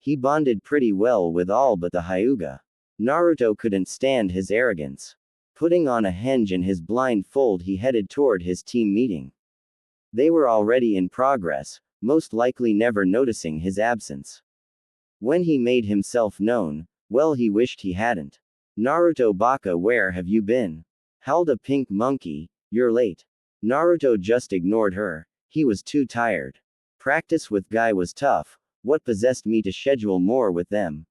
He bonded pretty well with all but the Hyuga. Naruto couldn't stand his arrogance. Putting on a henge and his blindfold, he headed toward his team meeting. They were already in progress, most likely never noticing his absence. When he made himself known, well, he wished he hadn't. Naruto Baka, where have you been? Howled a pink monkey, you're late. Naruto just ignored her, he was too tired. Practice with Guy was tough, what possessed me to schedule more with them?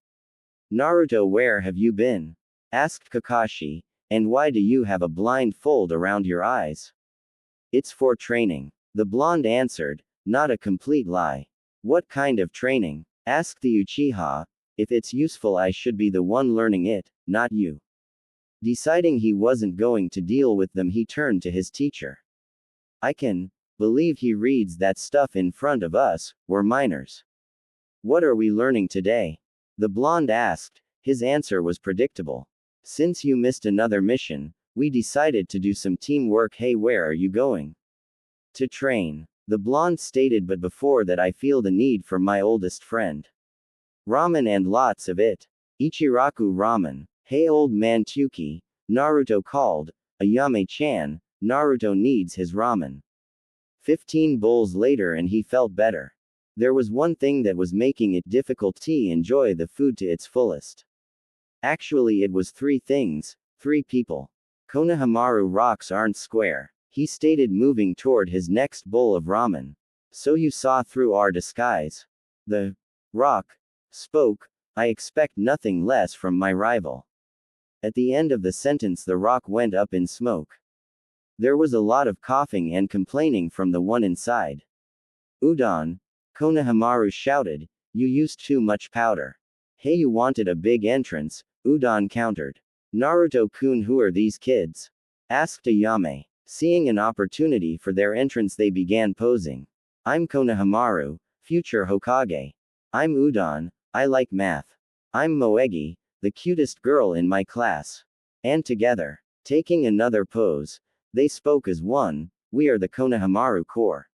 Naruto, where have you been? Asked Kakashi, and why do you have a blindfold around your eyes? It's for training. The blonde answered, not a complete lie. What kind of training? Asked the Uchiha. If it's useful, I should be the one learning it, not you. Deciding he wasn't going to deal with them, he turned to his teacher. I can believe he reads that stuff in front of us, we're minors. What are we learning today? The blonde asked. His answer was predictable. Since you missed another mission, we decided to do some teamwork. Hey, where are you going? To train. The blonde stated, but before that I feel the need for my oldest friend. Ramen and lots of it. Ichiraku ramen. Hey old man Tuki, Naruto called. Ayame-chan, Naruto needs his ramen. 15 bowls later and he felt better. There was one thing that was making it difficult to enjoy the food to its fullest. Actually, it was 3 things, 3 people. Konohamaru rocks aren't square, he stated, moving toward his next bowl of ramen. So you saw through our disguise. The rock spoke, I expect nothing less from my rival. At the end of the sentence, the rock went up in smoke. There was a lot of coughing and complaining from the one inside. Udon, Konohamaru shouted, you used too much powder. Hey, you wanted a big entrance, Udon countered. Naruto-kun, who are these kids? Asked Ayame. Seeing an opportunity for their entrance, they began posing. I'm Konohamaru, future Hokage. I'm Udon, I like math. I'm Moegi, the cutest girl in my class. And together, taking another pose, they spoke as one, we are the Konohamaru Corps.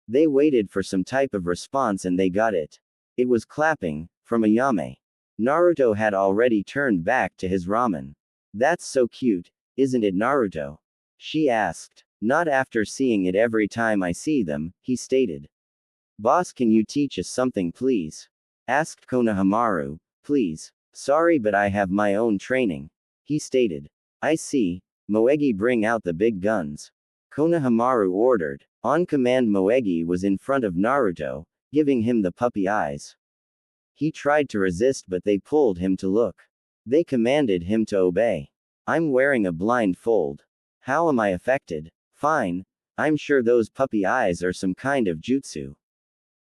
They waited for some type of response and they got it. It was clapping, from Ayame. Naruto had already turned back to his ramen. That's so cute, isn't it, Naruto? She asked. Not after seeing it every time I see them, he stated. Boss, can you teach us something please? Asked Konohamaru. Please. Sorry, but I have my own training. He stated. I see. Moegi, bring out the big guns. Konohamaru ordered. On command, Moegi was in front of Naruto, giving him the puppy eyes. He tried to resist, but they pulled him to look. They commanded him to obey. I'm wearing a blindfold. How am I affected? Fine. I'm sure those puppy eyes are some kind of jutsu.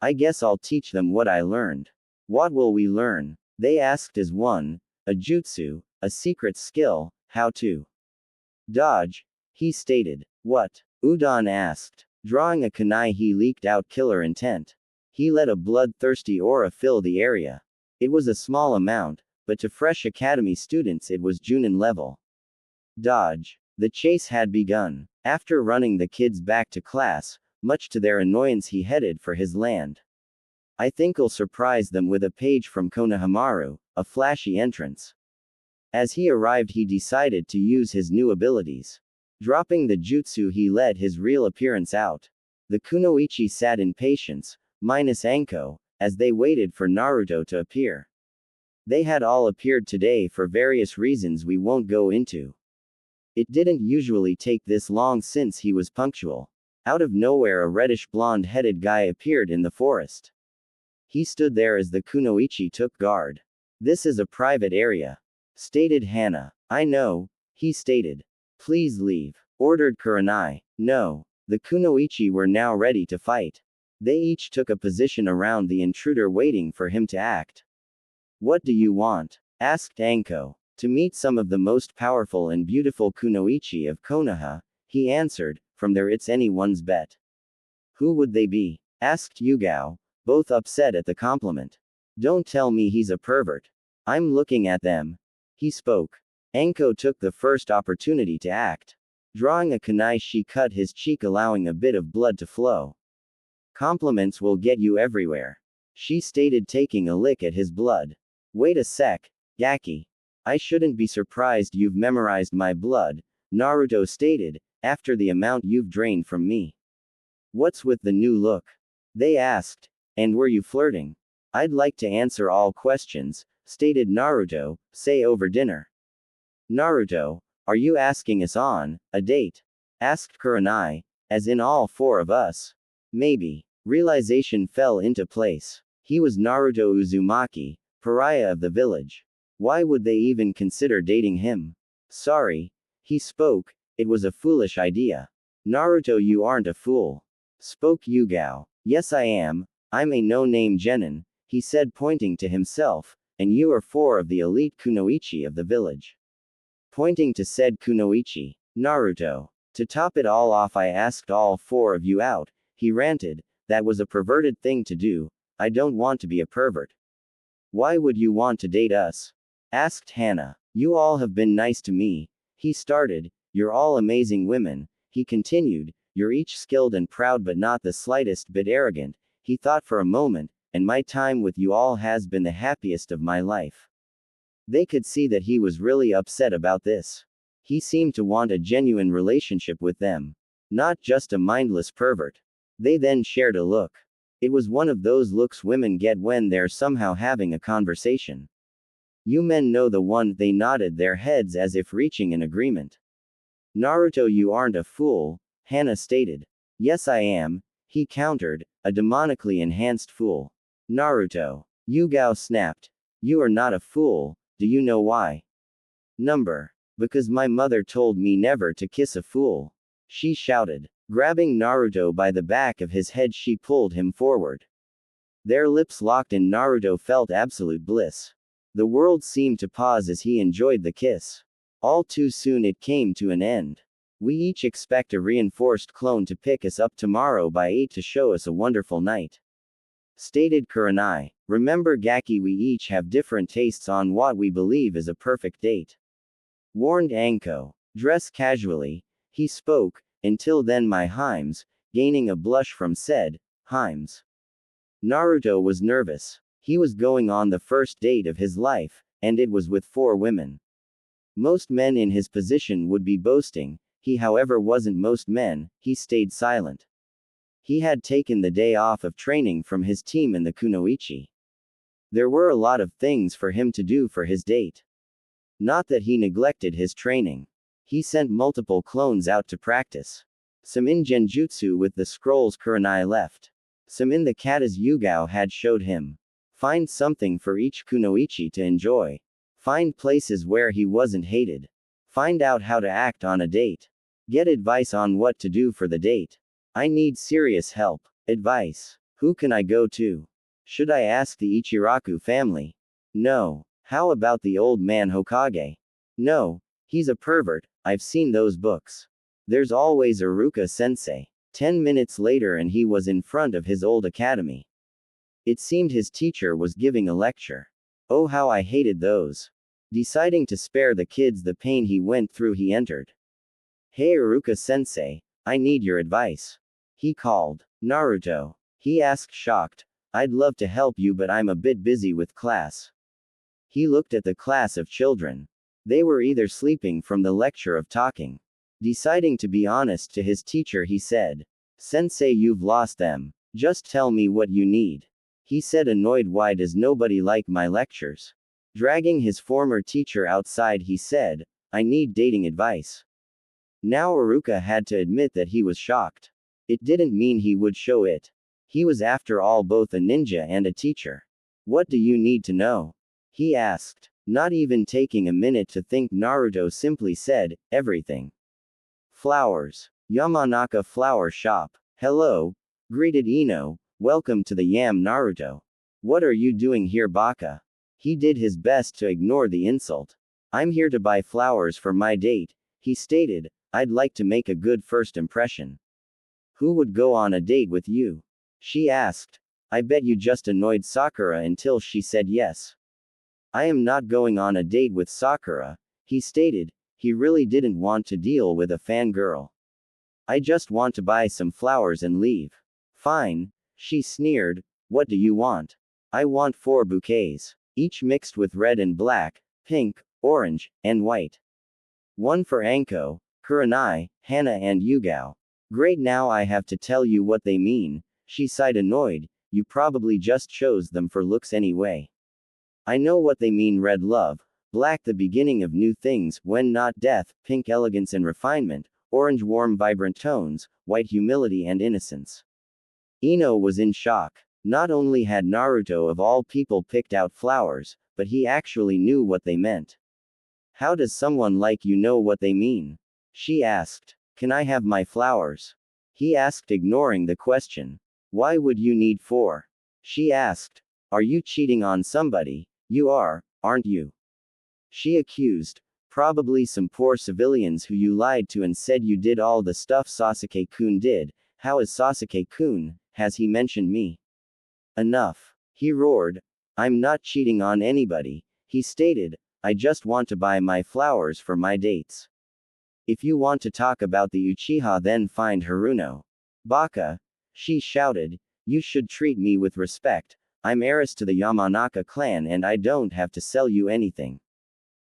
I guess I'll teach them what I learned. What will we learn? They asked as one. A jutsu, a secret skill, how to dodge. He stated. What? Udon asked. Drawing a kunai, he leaked out killer intent. He let a bloodthirsty aura fill the area. It was a small amount, but to fresh academy students it was Junin level. Dodge. The chase had begun. After running the kids back to class, much to their annoyance, he headed for his land. I think I'll surprise them with a page from Konohamaru, a flashy entrance. As he arrived, he decided to use his new abilities. Dropping the jutsu, he let his real appearance out. The kunoichi sat in patience, minus Anko, as they waited for Naruto to appear. They had all appeared today for various reasons we won't go into. It didn't usually take this long since he was punctual. Out of nowhere, a reddish blonde-headed guy appeared in the forest. He stood there as the kunoichi took guard. This is a private area, stated Hana. I know, he stated. Please leave, ordered Kurenai. No. The kunoichi were now ready to fight. They each took a position around the intruder, waiting for him to act. What do you want? Asked Anko. To meet some of the most powerful and beautiful kunoichi of Konoha, he answered. From there, it's anyone's bet. Who would they be? Asked Yugao, both upset at the compliment. Don't tell me he's a pervert. I'm looking at them. He spoke. Anko took the first opportunity to act. Drawing a kunai, she cut his cheek, allowing a bit of blood to flow. Compliments will get you everywhere. she stated, taking a lick at his blood. Wait a sec, Gaki. I shouldn't be surprised you've memorized my blood, Naruto stated, after the amount you've drained from me. What's with the new look? They asked. And were you flirting? I'd like to answer all questions, stated Naruto, say over dinner. Naruto, are you asking us on a date? Asked Kurenai, as in all four of us. Maybe. Realization fell into place. He was Naruto Uzumaki, pariah of the village. Why would they even consider dating him? Sorry. He spoke, it was a foolish idea. Naruto, you aren't a fool. Spoke Yugao. Yes, I am. I'm a no-name genin, he said, pointing to himself, and you are four of the elite kunoichi of the village. Pointing to said kunoichi. Naruto. To top it all off, I asked all four of you out, he ranted. That was a perverted thing to do. I don't want to be a pervert. Why would you want to date us? Asked Hannah. You all have been nice to me. He started. You're all amazing women. He continued. You're each skilled and proud but not the slightest bit arrogant. He thought for a moment, and my time with you all has been the happiest of my life. They could see that he was really upset about this. He seemed to want a genuine relationship with them. Not just a mindless pervert. They then shared a look. It was one of those looks women get when they're somehow having a conversation. You men know the one. They nodded their heads as if reaching an agreement. Naruto, you aren't a fool, Hannah stated. Yes, I am, he countered, a demonically enhanced fool. Naruto. Yugao snapped. You are not a fool, do you know why? Number. Because my mother told me never to kiss a fool. She shouted. Grabbing Naruto by the back of his head, she pulled him forward. Their lips locked and Naruto felt absolute bliss. The world seemed to pause as he enjoyed the kiss. All too soon it came to an end. We each expect a reinforced clone to pick us up tomorrow by 8 to show us a wonderful night. Stated Kurenai. Remember Gaki, we each have different tastes on what we believe is a perfect date. Warned Anko. Dress casually, he spoke, until then my Himes, gaining a blush from said, Himes. Naruto was nervous. He was going on the first date of his life, and it was with 4 women. Most men in his position would be boasting, he however wasn't most men, he stayed silent. He had taken the day off of training from his team in the kunoichi. There were a lot of things for him to do for his date. Not that he neglected his training. He sent multiple clones out to practice. Some in genjutsu with the scrolls Kurenai left. Some in the katas Yugao had showed him. Find something for each kunoichi to enjoy. Find places where he wasn't hated. Find out how to act on a date. Get advice on what to do for the date. I need serious help. Advice. Who can I go to? Should I ask the Ichiraku family? No. How about the old man Hokage? No. He's a pervert, I've seen those books. There's always Iruka sensei. 10 minutes later and he was in front of his old academy. It seemed his teacher was giving a lecture. Oh, how I hated those. Deciding to spare the kids the pain he went through, he entered. Hey Iruka sensei, I need your advice. He called. Naruto. He asked, shocked. I'd love to help you but I'm a bit busy with class. He looked at the class of children. They were either sleeping from the lecture of talking. Deciding to be honest to his teacher, he said, Sensei, you've lost them. Just tell me what you need. He said, annoyed, why does nobody like my lectures? Dragging his former teacher outside, he said, I need dating advice. Now Iruka had to admit that he was shocked. It didn't mean he would show it. He was after all both a ninja and a teacher. What do you need to know? He asked. Not even taking a minute to think, Naruto simply said, everything. Flowers. Yamanaka flower shop. Hello. Greeted Ino. Welcome to the Yam, Naruto. What are you doing here, Baka? He did his best to ignore the insult. I'm here to buy flowers for my date, he stated. I'd like to make a good first impression. Who would go on a date with you? She asked. I bet you just annoyed Sakura until she said yes. I am not going on a date with Sakura, he stated. He really didn't want to deal with a fangirl. I just want to buy some flowers and leave. Fine, she sneered. What do you want? I want 4 bouquets, each mixed with red and black, pink, orange, and white. One for Anko, Kurenai, Hana and Yugao. Great, now I have to tell you what they mean, she sighed annoyed. You probably just chose them for looks anyway. I know what they mean: red love, black the beginning of new things, when not death, pink elegance and refinement, orange warm vibrant tones, white humility and innocence. Ino was in shock. Not only had Naruto of all people picked out flowers, but he actually knew what they meant. How does someone like you know what they mean? She asked. Can I have my flowers? He asked, ignoring the question. Why would you need 4? She asked. Are you cheating on somebody? You are, aren't you? She accused. Probably some poor civilians who you lied to and said you did all the stuff Sasuke-kun did. How is Sasuke-kun? Has he mentioned me? Enough. He roared. I'm not cheating on anybody, he stated. I just want to buy my flowers for my dates. If you want to talk about the Uchiha, then find Haruno. Baka, she shouted. You should treat me with respect. I'm heiress to the Yamanaka clan and I don't have to sell you anything.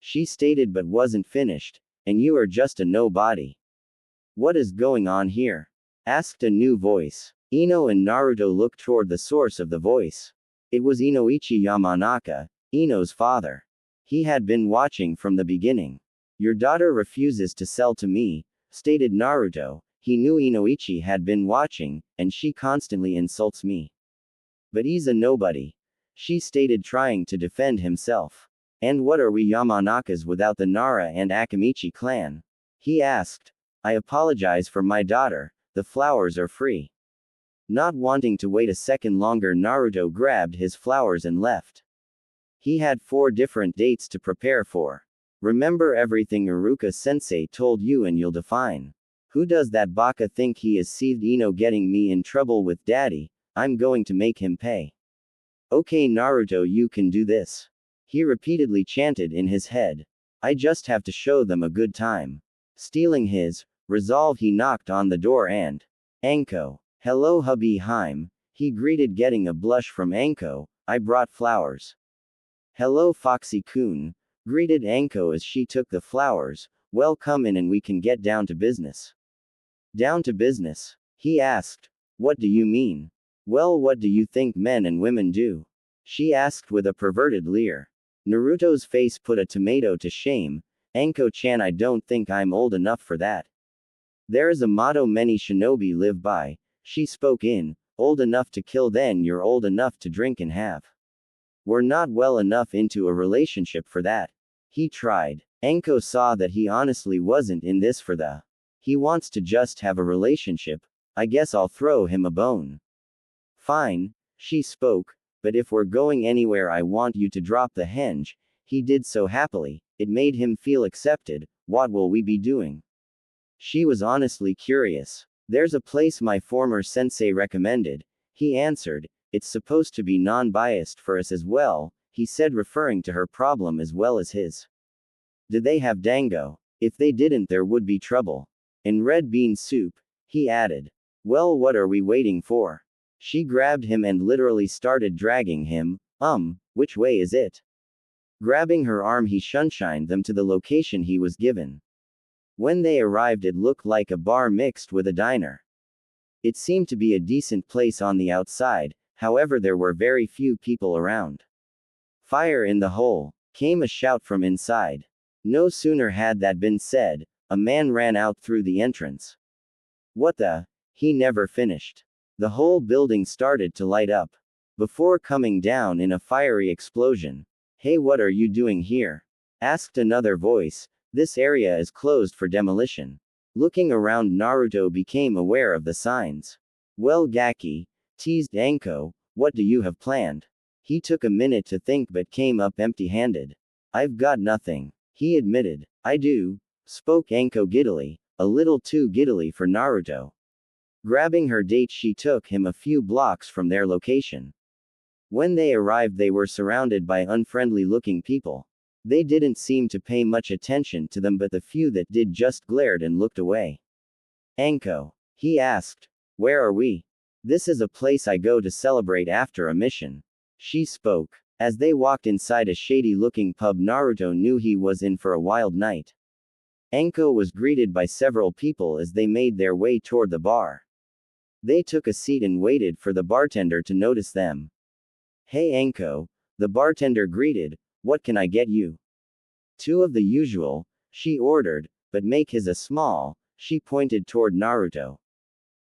She stated, but wasn't finished. And you are just a nobody. What is going on here? Asked a new voice. Ino and Naruto looked toward the source of the voice. It was Inoichi Yamanaka, Ino's father. He had been watching from the beginning. Your daughter refuses to sell to me, stated Naruto. He knew Inoichi had been watching, and she constantly insults me. But he's a nobody, she stated, trying to defend himself. And what are we Yamanakas without the Nara and Akamichi clan? He asked. I apologize for my daughter, the flowers are free. Not wanting to wait a second longer, Naruto grabbed his flowers and left. He had 4 different dates to prepare for. Remember everything Iruka-sensei told you and you'll define. Who does that Baka think he is? Seethed Ino, getting me in trouble with daddy. I'm going to make him pay. Okay Naruto, you can do this. He repeatedly chanted in his head. I just have to show them a good time. Stealing his resolve, he knocked on the door and Anko. Hello hubby Haim, he greeted, getting a blush from Anko. I brought flowers. Hello Foxy-kun, greeted Anko as she took the flowers. Well, come in and we can get down to business. Down to business? He asked. What do you mean? Well, what do you think men and women do? She asked with a perverted leer. Naruto's face put a tomato to shame. Anko-chan, I don't think I'm old enough for that. There is a motto many shinobi live by. She spoke in. Old enough to kill, then you're old enough to drink and have. We're not well enough into a relationship for that. He tried. Anko saw that he honestly wasn't in this for the. He wants to just have a relationship. I guess I'll throw him a bone. Fine, she spoke, but if we're going anywhere I want you to drop the henge. He did so happily. It made him feel accepted. What will we be doing? She was honestly curious. There's a place my former sensei recommended, he answered. It's supposed to be non-biased for us as well, he said, referring to her problem as well as his. Did they have dango? If they didn't, there would be trouble. And red bean soup, he added. Well, what are we waiting for? She grabbed him and literally started dragging him. Which way is it? Grabbing her arm, he shunshined them to the location he was given. When they arrived, it looked like a bar mixed with a diner. It seemed to be a decent place on the outside, however there were very few people around. Fire in the hole, came a shout from inside. No sooner had that been said, a man ran out through the entrance. What the? He never finished. The whole building started to light up, before coming down in a fiery explosion. Hey, what are you doing here? Asked another voice. This area is closed for demolition. Looking around, Naruto became aware of the signs. Well, Gaki, teased Anko, what do you have planned? He took a minute to think but came up empty-handed. I've got nothing, he admitted. I do, spoke Anko giddily, a little too giddily for Naruto. Grabbing her date, she took him a few blocks from their location. When they arrived, they were surrounded by unfriendly-looking people. They didn't seem to pay much attention to them, but the few that did just glared and looked away. Anko, he asked. Where are we? This is a place I go to celebrate after a mission. She spoke. As they walked inside a shady-looking pub, Naruto knew he was in for a wild night. Anko was greeted by several people as they made their way toward the bar. They took a seat and waited for the bartender to notice them. "Hey Anko," the bartender greeted, "what can I get you?" "Two of the usual," she ordered, "but make his a small." She pointed toward Naruto.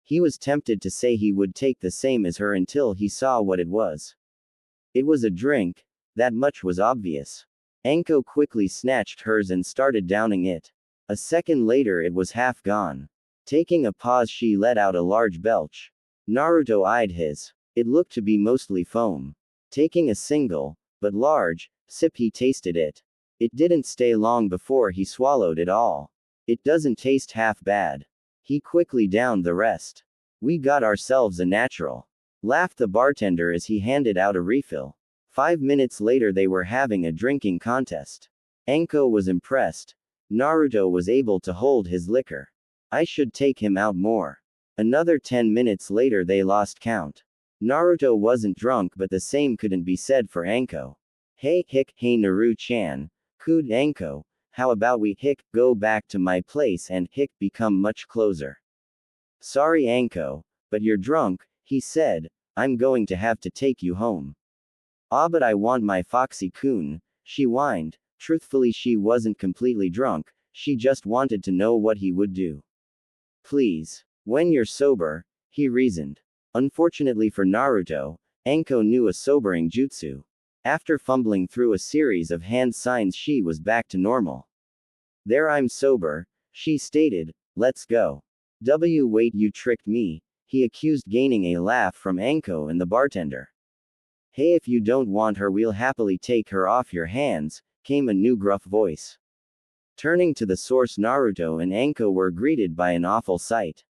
He was tempted to say he would take the same as her until he saw what it was. It was a drink, that much was obvious. Anko quickly snatched hers and started downing it. A second later it was half gone. Taking a pause, she let out a large belch. Naruto eyed his. It looked to be mostly foam. Taking a single, but large, sip, he tasted it. It didn't stay long before he swallowed it all. "It doesn't taste half bad." He quickly downed the rest. "We got ourselves a natural," laughed the bartender as he handed out a refill. 5 minutes later they were having a drinking contest. Anko was impressed. Naruto was able to hold his liquor. "I should take him out more." Another 10 minutes later they lost count. Naruto wasn't drunk, but the same couldn't be said for Anko. Hey Naru-chan, cooed Anko, "how about we go back to my place and become much closer?" "Sorry Anko, but you're drunk," he said. "I'm going to have to take you home." "Ah, but I want my Foxy-kun," she whined. Truthfully, she wasn't completely drunk, she just wanted to know what he would do. "Please. When you're sober," he reasoned. Unfortunately for Naruto, Anko knew a sobering jutsu. After fumbling through a series of hand signs, she was back to normal. "There, I'm sober," she stated. "Let's go." Wait, you tricked me," he accused, gaining a laugh from Anko and the bartender. "Hey, if you don't want her, we'll happily take her off your hands," came a new gruff voice. Turning to the source, Naruto and Anko were greeted by an awful sight.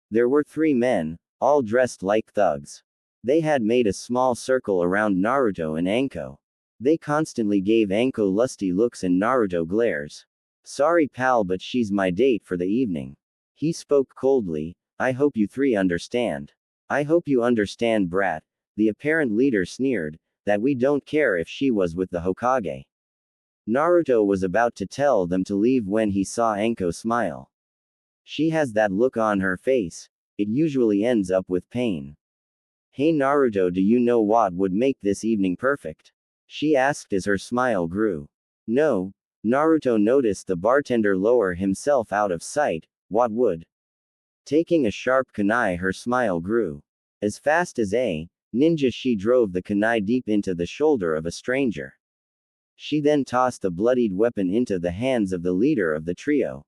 There were 3 men, all dressed like thugs. They had made a small circle around Naruto and Anko. They constantly gave Anko lusty looks and Naruto glares. "Sorry pal, but she's my date for the evening." He spoke coldly. "I hope you 3 understand." "I hope you understand, brat," the apparent leader sneered, "that we don't care if she was with the Hokage." Naruto was about to tell them to leave when he saw Anko smile. She has that look on her face. It usually ends up with pain. "Hey Naruto, do you know what would make this evening perfect?" she asked as her smile grew. "No." Naruto noticed the bartender lower himself out of sight. "What would?" Taking a sharp kunai, her smile grew. As fast as a ninja, she drove the kunai deep into the shoulder of a stranger. She then tossed the bloodied weapon into the hands of the leader of the trio.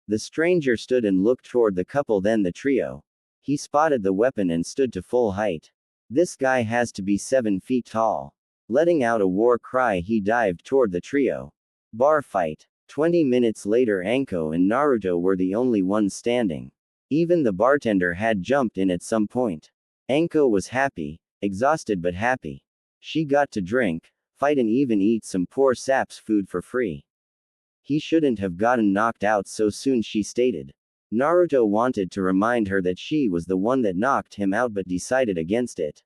The stranger stood and looked toward the couple, then the trio. He spotted the weapon and stood to full height. This guy has to be 7 feet tall. Letting out a war cry, he dived toward the trio. Bar fight. 20 minutes later, Anko and Naruto were the only ones standing. Even the bartender had jumped in at some point. Anko was happy, exhausted but happy. She got to drink, fight, and even eat some poor sap's food for free. He shouldn't have gotten knocked out so soon, she stated. Naruto wanted to remind her that she was the one that knocked him out but decided against it.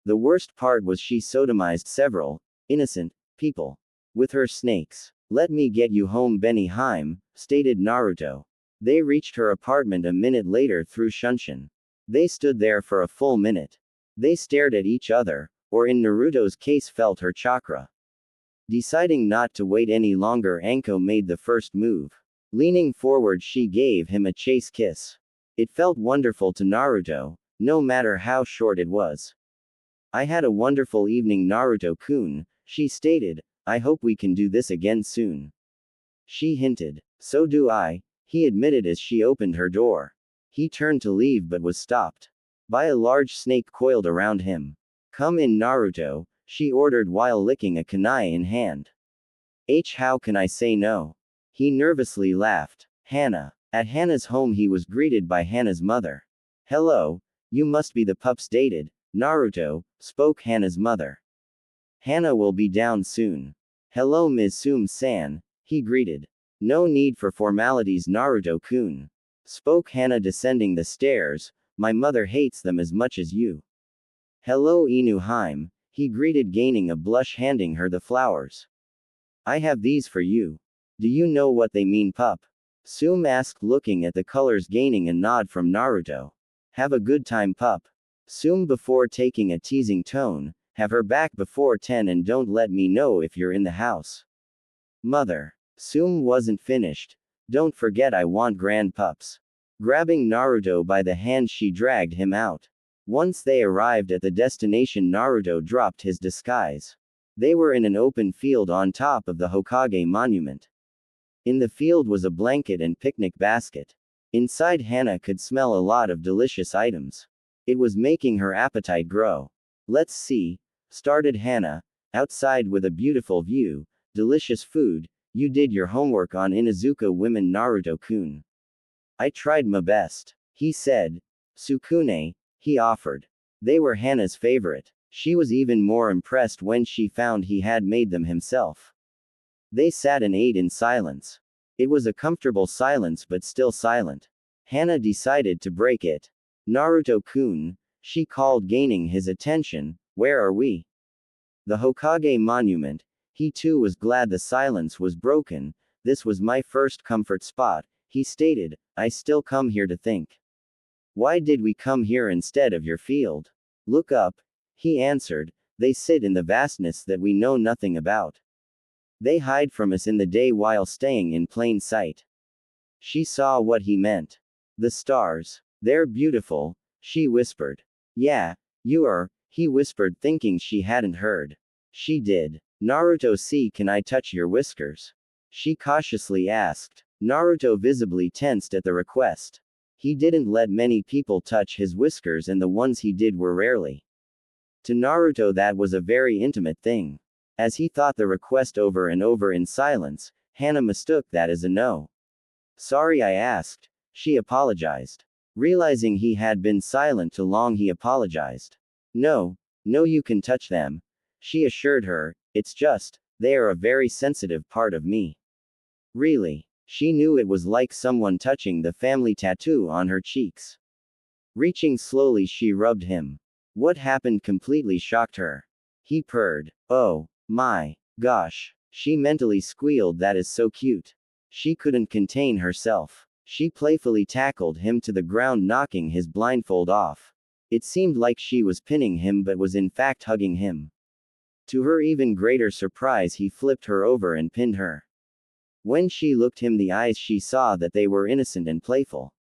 The worst part was she sodomized several innocent people with her snakes. "Let me get you home, Benny Heim," stated Naruto. They reached her apartment a minute later through Shunshin. They stood there for a full minute. They stared at each other, or in Naruto's case felt her chakra. Deciding not to wait any longer, Anko made the first move. Leaning forward, she gave him a chase kiss. It felt wonderful to Naruto, no matter how short it was. "I had a wonderful evening, Naruto-kun," she stated. "I hope we can do this again soon." She hinted. "So do I," he admitted as she opened her door. He turned to leave but was stopped by a large snake coiled around him. "Come in, Naruto," she ordered while licking a kunai in hand. How can I say no?" He nervously laughed. Hana. At Hana's home, he was greeted by Hana's mother. "Hello, you must be the pups dated, Naruto," spoke Hana's mother. "Hana will be down soon." "Hello, Ms. Sum-san," he greeted. "No need for formalities, Naruto-kun," spoke Hana, descending the stairs. "My mother hates them as much as you." "Hello, Inu Heim," he greeted, gaining a blush, handing her the flowers. I have these for you. Do you know what they mean, pup? Sume asked, looking at the colors, gaining a nod from Naruto. Have a good time, pup. Sume, before taking a teasing tone, have her back before 10 and don't let me know if you're in the house. Mother. Sume wasn't finished. Don't forget, I want grand pups. Grabbing Naruto by the hand, she dragged him out. Once they arrived at the destination, Naruto dropped his disguise. They were in an open field on top of the Hokage monument. In the field was a blanket and picnic basket. Inside, Hana could smell a lot of delicious items. It was making her appetite grow. Let's see, started Hana. Outside with a beautiful view, delicious food. You did your homework on Inuzuka women, Naruto-kun. I tried my best, he said. Sukune, he offered. They were Hana's favorite. She was even more impressed when she found he had made them himself. They sat and ate in silence. It was a comfortable silence, but still silent. Hana decided to break it. Naruto-kun, she called, gaining his attention. Where are we? The Hokage monument. He too was glad the silence was broken. This was my first comfort spot, he stated. I still come here to think. Why did we come here instead of your field? Look up, he answered. They sit in the vastness that we know nothing about. They hide from us in the day while staying in plain sight. She saw what he meant. The stars. They're beautiful, she whispered. Yeah, you are, he whispered, thinking she hadn't heard. She did. Naruto, see, can I touch your whiskers? She cautiously asked. Naruto visibly tensed at the request. He didn't let many people touch his whiskers, and the ones he did were rarely. To Naruto, that was a very intimate thing. As he thought the request over and over in silence, Hana mistook that as a no. Sorry, I asked. She apologized. Realizing he had been silent too long, he apologized. No, you can touch them, she assured her. It's just, they are a very sensitive part of me. Really? She knew it was like someone touching the family tattoo on her cheeks. Reaching slowly, she rubbed him. What happened completely shocked her. He purred. Oh, my gosh. She mentally squealed, that is so cute. She couldn't contain herself. She playfully tackled him to the ground, knocking his blindfold off. It seemed like she was pinning him, but was in fact hugging him. To her even greater surprise, he flipped her over and pinned her. When she looked him in the eyes, she saw that they were innocent and playful.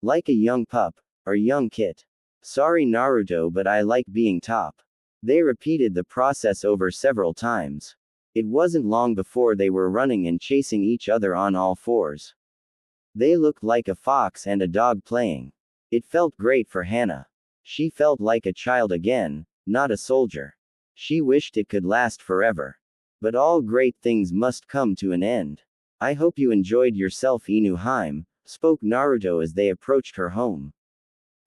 Like a young pup, or young kit. Sorry, Naruto, but I like being top. They repeated the process over several times. It wasn't long before they were running and chasing each other on all fours. They looked like a fox and a dog playing. It felt great for Hana. She felt like a child again, not a soldier. She wished it could last forever. But all great things must come to an end. I hope you enjoyed yourself, Inuheim, spoke Naruto as they approached her home.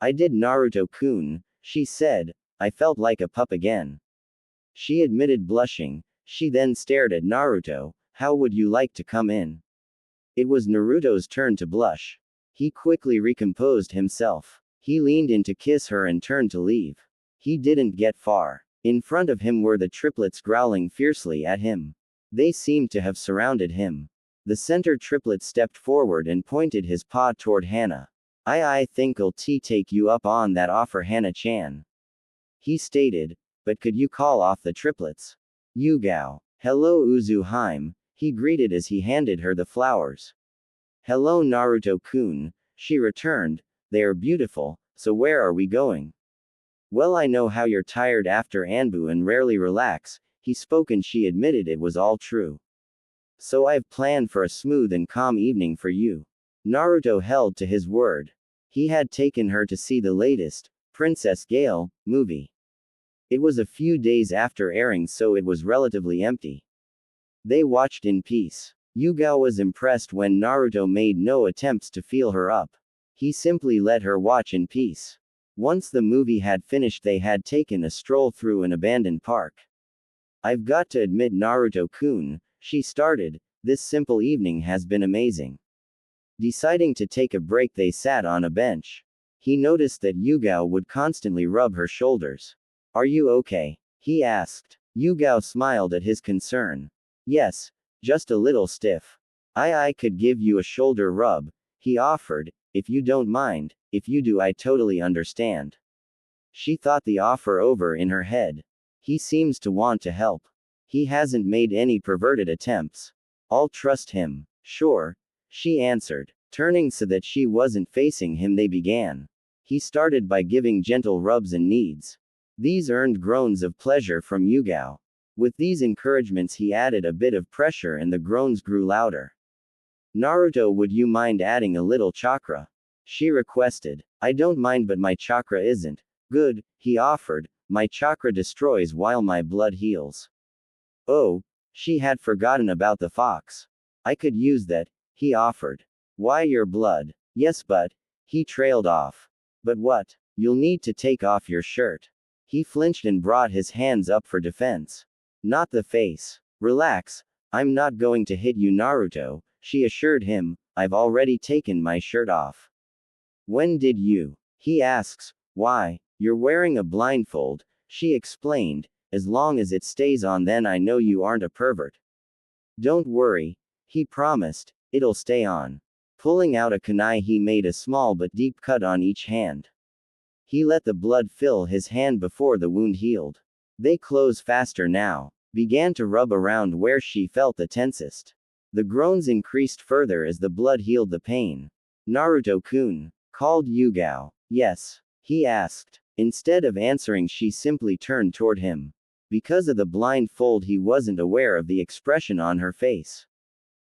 I did, Naruto-kun, she said. I felt like a pup again. She admitted, blushing. She then stared at Naruto. How would you like to come in? It was Naruto's turn to blush. He quickly recomposed himself. He leaned in to kiss her and turned to leave. He didn't get far. In front of him were the triplets, growling fiercely at him. They seemed to have surrounded him. The center triplet stepped forward and pointed his paw toward Hana. I think I'll take you up on that offer, Hana-chan. He stated, but could you call off the triplets? Yugao. Hello, Uzuheim, he greeted as he handed her the flowers. Hello, Naruto-kun, she returned. They are beautiful, so where are we going? Well, I know how you're tired after Anbu and rarely relax, he spoke, and she admitted it was all true. So I've planned for a smooth and calm evening for you. Naruto held to his word. He had taken her to see the latest, Princess Gale, movie. It was a few days after airing, so it was relatively empty. They watched in peace. Yugao was impressed when Naruto made no attempts to feel her up. He simply let her watch in peace. Once the movie had finished, they had taken a stroll through an abandoned park. I've got to admit, Naruto-kun, she started, this simple evening has been amazing. Deciding to take a break, they sat on a bench. He noticed that Yugao would constantly rub her shoulders. Are you okay? he asked. Yugao smiled at his concern. Yes, just a little stiff. I could give you a shoulder rub, he offered, if you don't mind. If you do, I totally understand. She thought the offer over in her head. He seems to want to help. He hasn't made any perverted attempts. I'll trust him. Sure, she answered. Turning so that she wasn't facing him, they began. He started by giving gentle rubs and kneads. These earned groans of pleasure from Yugao. With these encouragements, he added a bit of pressure and the groans grew louder. Naruto, would you mind adding a little chakra? She requested. I don't mind, but my chakra isn't good, he offered. My chakra destroys while my blood heals. Oh, she had forgotten about the fox. I could use that, he offered. Why, your blood? Yes, but, he trailed off. But what? You'll need to take off your shirt. He flinched and brought his hands up for defense. Not the face. Relax, I'm not going to hit you, Naruto, she assured him. I've already taken my shirt off. When did you? He asks. Why, you're wearing a blindfold, she explained. As long as it stays on, then I know you aren't a pervert. Don't worry, he promised, it'll stay on. Pulling out a kunai, he made a small but deep cut on each hand. He let the blood fill his hand before the wound healed. They close faster now. Began to rub around where she felt the tensest. The groans increased further as the blood healed the pain. Naruto-kun, called Yugao. Yes, he asked. Instead of answering, she simply turned toward him. Because of the blindfold, he wasn't aware of the expression on her face.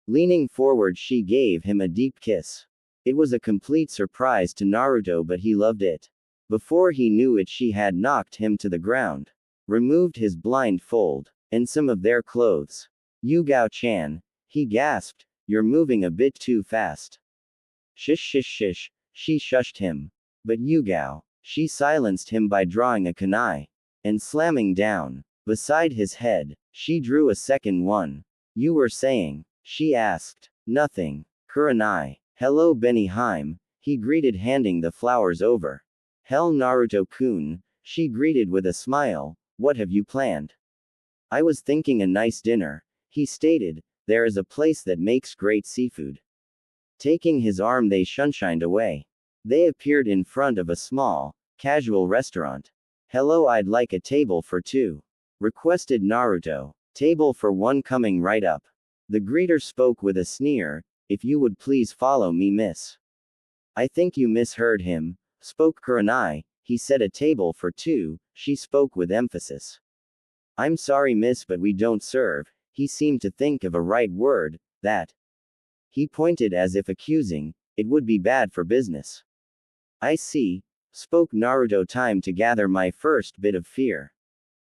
Leaning forward, she gave him a deep kiss. It was a complete surprise to Naruto, but he loved it. Before he knew it, she had knocked him to the ground. Removed his blindfold, and some of their clothes. Yugao-chan, he gasped, you're moving a bit too fast. Shish shish shish, she shushed him. But Yugao, she silenced him by drawing a kunai. And slamming down. Beside his head, she drew a second one. You were saying? She asked. Nothing. Kurenai. Hello Benihime, he greeted, handing the flowers over. Hell Naruto-kun, she greeted with a smile. What have you planned? I was thinking a nice dinner, he stated. There is a place that makes great seafood. Taking his arm, they shunshined away. They appeared in front of a small, casual restaurant. Hello, I'd like a table for two, requested Naruto. Table for one coming right up. The greeter spoke with a sneer. If you would please follow me, miss. I think you misheard him, spoke Kurenai. He said a table for two, she spoke with emphasis. I'm sorry, miss, but we don't serve. He seemed to think of a right word, that. He pointed as if accusing, it would be bad for business. I see, spoke Naruto. Time to gather my first bit of fear.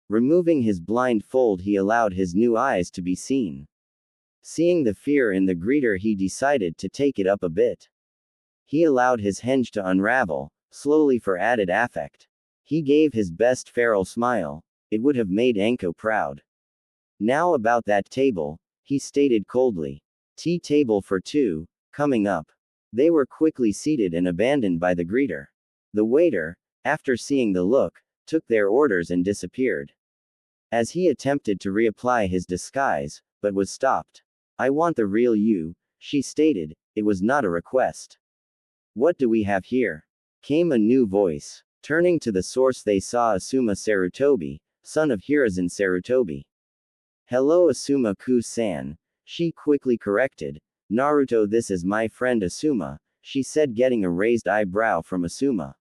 Removing his blindfold, he allowed his new eyes to be seen. Seeing the fear in the greeter, he decided to take it up a bit. He allowed his henge to unravel, slowly for added affect. He gave his best feral smile. It would have made Anko proud. Now about that table, he stated coldly. Tea table for two, coming up. They were quickly seated and abandoned by the greeter. The waiter, after seeing the look, took their orders and disappeared. As he attempted to reapply his disguise, but was stopped. I want the real you, she stated. It was not a request. What do we have here? Came a new voice. Turning to the source, they saw Asuma Sarutobi, son of Hiruzen Sarutobi. Hello Asuma-ku-san, she quickly corrected. Naruto, this is my friend Asuma, she said, getting a raised eyebrow from Asuma.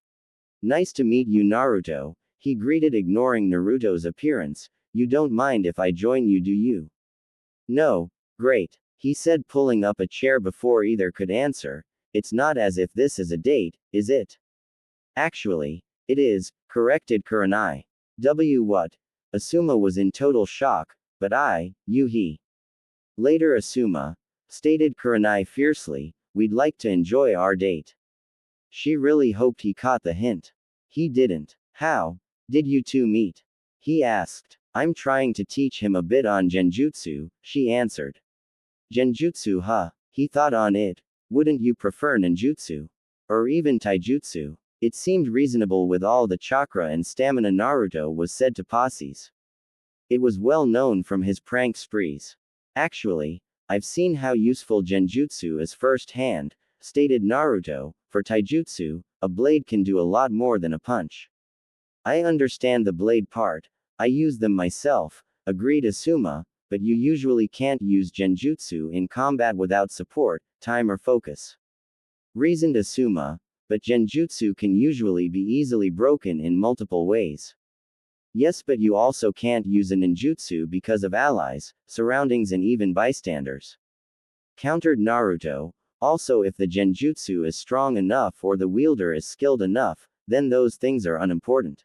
Nice to meet you, Naruto, he greeted, ignoring Naruto's appearance. You don't mind if I join you, do you? No. Great, he said, pulling up a chair before either could answer. It's not as if this is a date, is it? Actually, it is, corrected Kurenai. What? Asuma was in total shock. But he. Later, Asuma, stated Kurenai fiercely, we'd like to enjoy our date. She really hoped he caught the hint. He didn't. How did you two meet? He asked. I'm trying to teach him a bit on genjutsu, she answered. Genjutsu, huh? He thought on it. Wouldn't you prefer ninjutsu? Or even taijutsu? It seemed reasonable with all the chakra and stamina Naruto was said to possess. It was well known from his prank sprees. Actually, I've seen how useful genjutsu is firsthand, stated Naruto. For taijutsu, a blade can do a lot more than a punch. I understand the blade part, I use them myself, agreed Asuma, but you usually can't use genjutsu in combat without support, time or focus. Reasoned Asuma, but genjutsu can usually be easily broken in multiple ways. Yes, but you also can't use a ninjutsu because of allies, surroundings and even bystanders. Countered Naruto. Also, if the genjutsu is strong enough or the wielder is skilled enough, then those things are unimportant.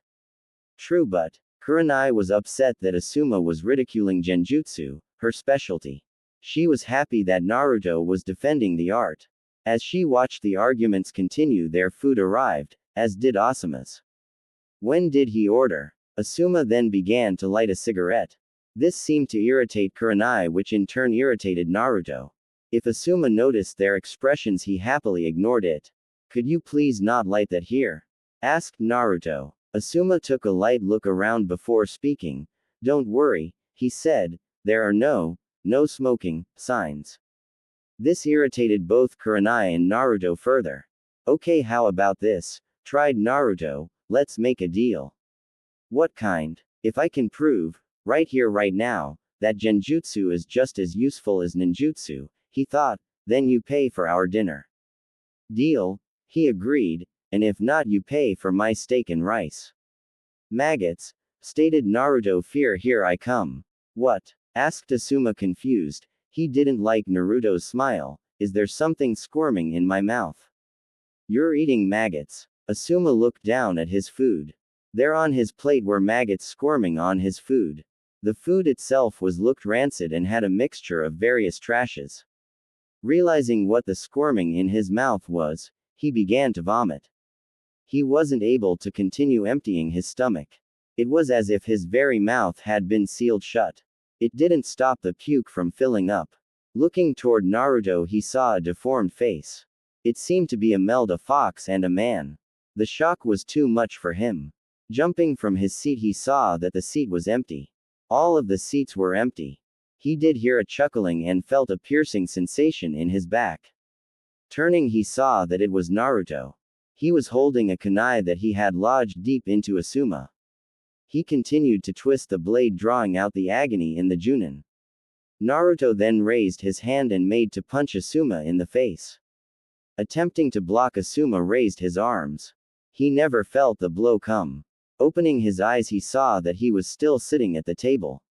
True, but Kurenai was upset that Asuma was ridiculing genjutsu, her specialty. She was happy that Naruto was defending the art. As she watched the arguments continue, their food arrived, as did Asuma's. When did he order? Asuma then began to light a cigarette. This seemed to irritate Kurenai, which in turn irritated Naruto. If Asuma noticed their expressions, he happily ignored it. Could you please not light that here? Asked Naruto. Asuma took a light look around before speaking. Don't worry, he said, there are no smoking signs. This irritated both Kurenai and Naruto further. Okay, how about this? Tried Naruto, let's make a deal. What kind? If I can prove, right here right now, that genjutsu is just as useful as ninjutsu, he thought, then you pay for our dinner. Deal, he agreed, and if not, you pay for my steak and rice. Maggots, stated Naruto. Fear, here I come. What? Asked Asuma, confused. He didn't like Naruto's smile. Is there something squirming in my mouth? You're eating maggots. Asuma looked down at his food. There on his plate were maggots squirming on his food. The food itself looked rancid and had a mixture of various trashes. Realizing what the squirming in his mouth was, he began to vomit. He wasn't able to continue emptying his stomach. It was as if his very mouth had been sealed shut. It didn't stop the puke from filling up. Looking toward Naruto, he saw a deformed face. It seemed to be a meld of a fox and a man. The shock was too much for him. Jumping from his seat, he saw that the seat was empty. All of the seats were empty. He did hear a chuckling and felt a piercing sensation in his back. Turning, he saw that it was Naruto. He was holding a kunai that he had lodged deep into Asuma. He continued to twist the blade, drawing out the agony in the junin. Naruto then raised his hand and made to punch Asuma in the face. Attempting to block, Asuma raised his arms. He never felt the blow come. Opening his eyes, he saw that he was still sitting at the table.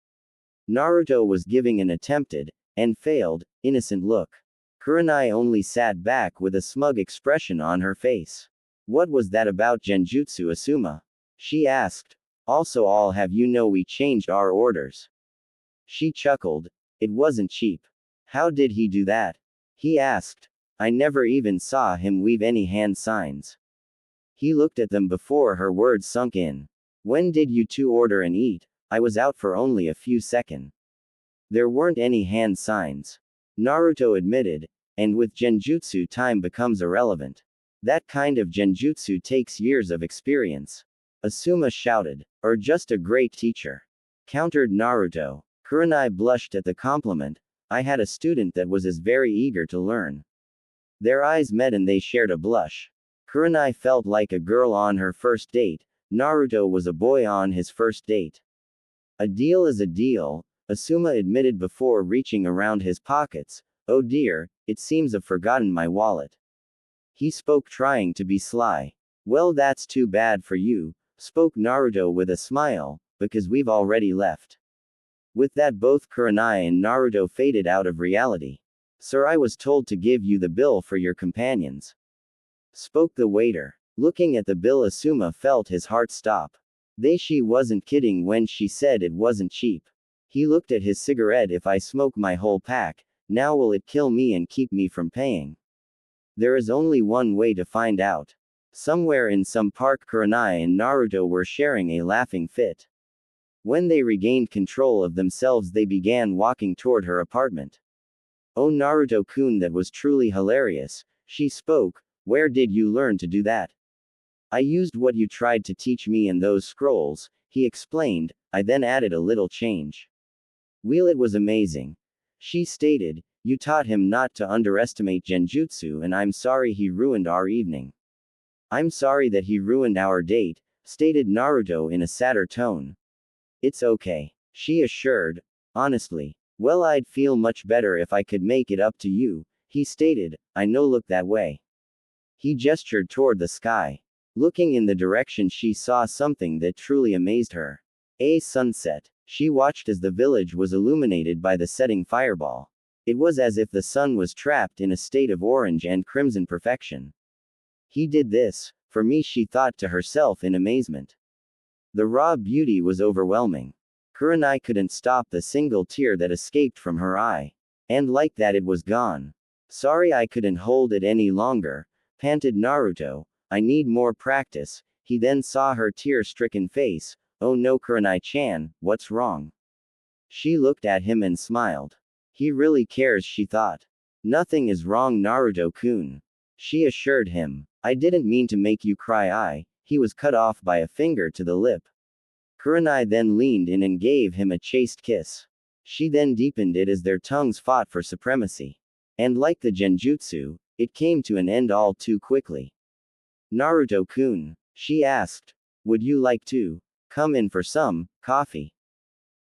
Naruto was giving an attempted, and failed, innocent look. Kurenai only sat back with a smug expression on her face. What was that about genjutsu, Asuma? She asked. Also, all have you know we changed our orders. She chuckled. It wasn't cheap. How did he do that? He asked. I never even saw him weave any hand signs. He looked at them before her words sunk in. When did you two order and eat? I was out for only a few seconds. There weren't any hand signs. Naruto admitted, and with genjutsu time becomes irrelevant. That kind of genjutsu takes years of experience. Asuma shouted. Or just a great teacher. Countered Naruto. Kurenai blushed at the compliment. I had a student that was as very eager to learn. Their eyes met and they shared a blush. Kurenai felt like a girl on her first date. Naruto was a boy on his first date. A deal is a deal, Asuma admitted before reaching around his pockets. Oh dear, it seems I've forgotten my wallet. He spoke, trying to be sly. Well, that's too bad for you, spoke Naruto with a smile, because we've already left. With that, both Kurenai and Naruto faded out of reality. Sir, I was told to give you the bill for your companions, spoke the waiter. Looking at the bill, Asuma felt his heart stop. She wasn't kidding when she said it wasn't cheap. He looked at his cigarette. If I smoke my whole pack, now will it kill me and keep me from paying? There is only one way to find out. Somewhere in some park, Kurenai and Naruto were sharing a laughing fit. When they regained control of themselves, they began walking toward her apartment. Oh Naruto-kun, that was truly hilarious, she spoke. Where did you learn to do that? I used what you tried to teach me in those scrolls, he explained. I then added a little change. Well, it was amazing. She stated, you taught him not to underestimate genjutsu, and I'm sorry he ruined our evening. I'm sorry that he ruined our date, stated Naruto in a sadder tone. It's okay, she assured. Honestly. Well, I'd feel much better if I could make it up to you, he stated. I know, look that way. He gestured toward the sky. Looking in the direction, she saw something that truly amazed her. A sunset. She watched as the village was illuminated by the setting fireball. It was as if the sun was trapped in a state of orange and crimson perfection. He did this, for me, she thought to herself in amazement. The raw beauty was overwhelming. Kurenai couldn't stop the single tear that escaped from her eye. And like that, it was gone. Sorry, I couldn't hold it any longer, panted Naruto. I need more practice. He then saw her tear-stricken face. Oh no, Kurenai-chan, what's wrong? She looked at him and smiled. He really cares, she thought. Nothing is wrong, Naruto-kun. She assured him. I didn't mean to make you cry. He was cut off by a finger to the lip. Kurenai then leaned in and gave him a chaste kiss. She then deepened it as their tongues fought for supremacy. And like the genjutsu, it came to an end all too quickly. Naruto-kun, she asked, would you like to come in for some coffee?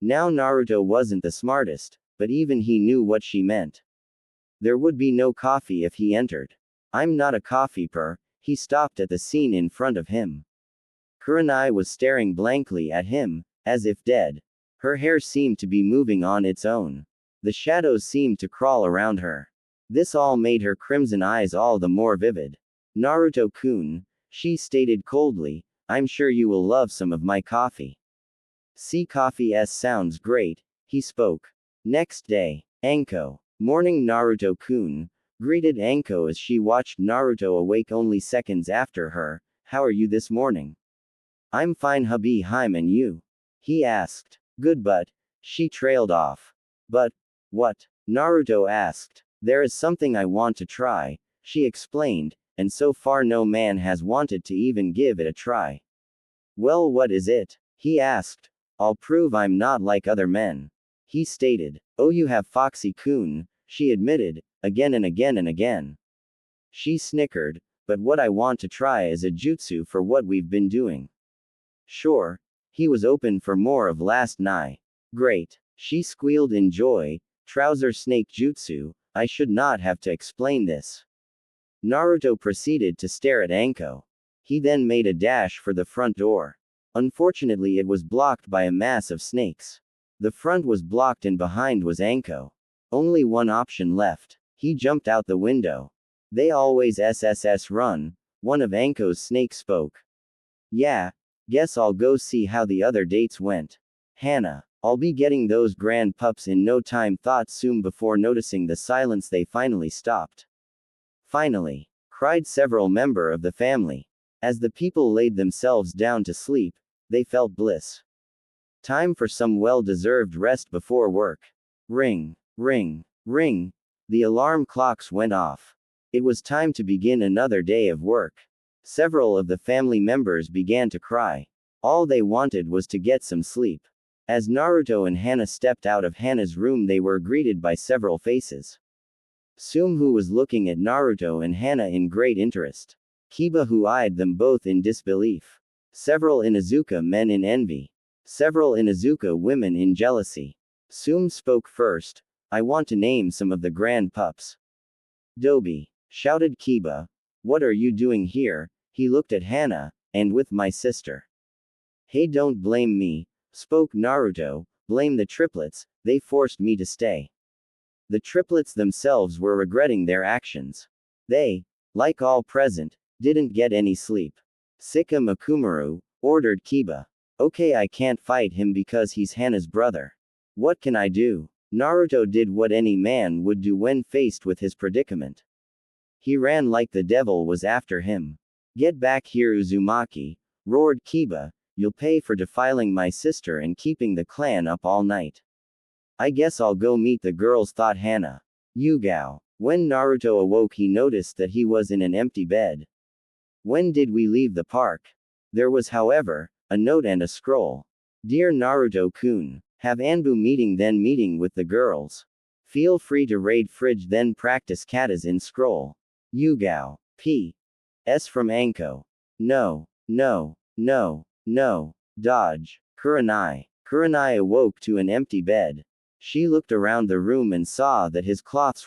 Now Naruto wasn't the smartest, but even he knew what she meant. There would be no coffee if he entered. I'm not a coffee per. He stopped at the scene in front of him. Kurenai was staring blankly at him, as if dead. Her hair seemed to be moving on its own. The shadows seemed to crawl around her. This all made her crimson eyes all the more vivid. Naruto-kun, she stated coldly, I'm sure you will love some of my coffee. See, coffee sounds great, he spoke. Next day, Anko. Morning, Naruto-kun, greeted Anko as she watched Naruto awake only seconds after her. How are you this morning? I'm fine, hubby. And you? He asked. Good, but she trailed off. But what? Naruto asked. There is something I want to try, she explained, and so far no man has wanted to even give it a try. Well, what is it? He asked. I'll prove I'm not like other men, he stated. Oh, you have Foxy-kun, she admitted, again and again and again. She snickered, but what I want to try is a jutsu for what we've been doing. Sure. He was open for more of last night. Great. She squealed in joy. Trouser snake jutsu, I should not have to explain this. Naruto proceeded to stare at Anko. He then made a dash for the front door. Unfortunately, it was blocked by a mass of snakes. The front was blocked and behind was Anko. Only one option left. He jumped out the window. They always SSS run, one of Anko's snakes spoke. Yeah. Guess I'll go see how the other dates went. Hana, I'll be getting those grand pups in no time, thought Sum before noticing the silence. They finally stopped. Finally, cried several members of the family. As the people laid themselves down to sleep, they felt bliss. Time for some well-deserved rest before work. Ring, ring, ring. The alarm clocks went off. It was time to begin another day of work. Several of the family members began to cry. All they wanted was to get some sleep. As Naruto and Hana stepped out of Hana's room, they were greeted by several faces. Sum, who was looking at Naruto and Hana in great interest. Kiba, who eyed them both in disbelief. Several Inuzuka men in envy. Several Inuzuka women in jealousy. Sum spoke first. I want to name some of the grand pups. Dobi, shouted Kiba. What are you doing here? He looked at Hana, and with my sister. Hey, don't blame me, spoke Naruto, blame the triplets, they forced me to stay. The triplets themselves were regretting their actions. They, like all present, didn't get any sleep. Sika Makumaru, ordered Kiba. Okay, I can't fight him because he's Hana's brother. What can I do? Naruto did what any man would do when faced with his predicament. He ran like the devil was after him. Get back here, Uzumaki, roared Kiba, you'll pay for defiling my sister and keeping the clan up all night. I guess I'll go meet the girls, thought Hana. Yugao. When Naruto awoke, he noticed that he was in an empty bed. When did we leave the park? There was, however, a note and a scroll. Dear Naruto-kun, have Anbu meeting then meeting with the girls. Feel free to raid fridge then practice katas in scroll. Yugao. P. S from Anko. No, no, no, no. Dodge. Kurenai. Kurenai awoke to an empty bed. She looked around the room and saw that his cloths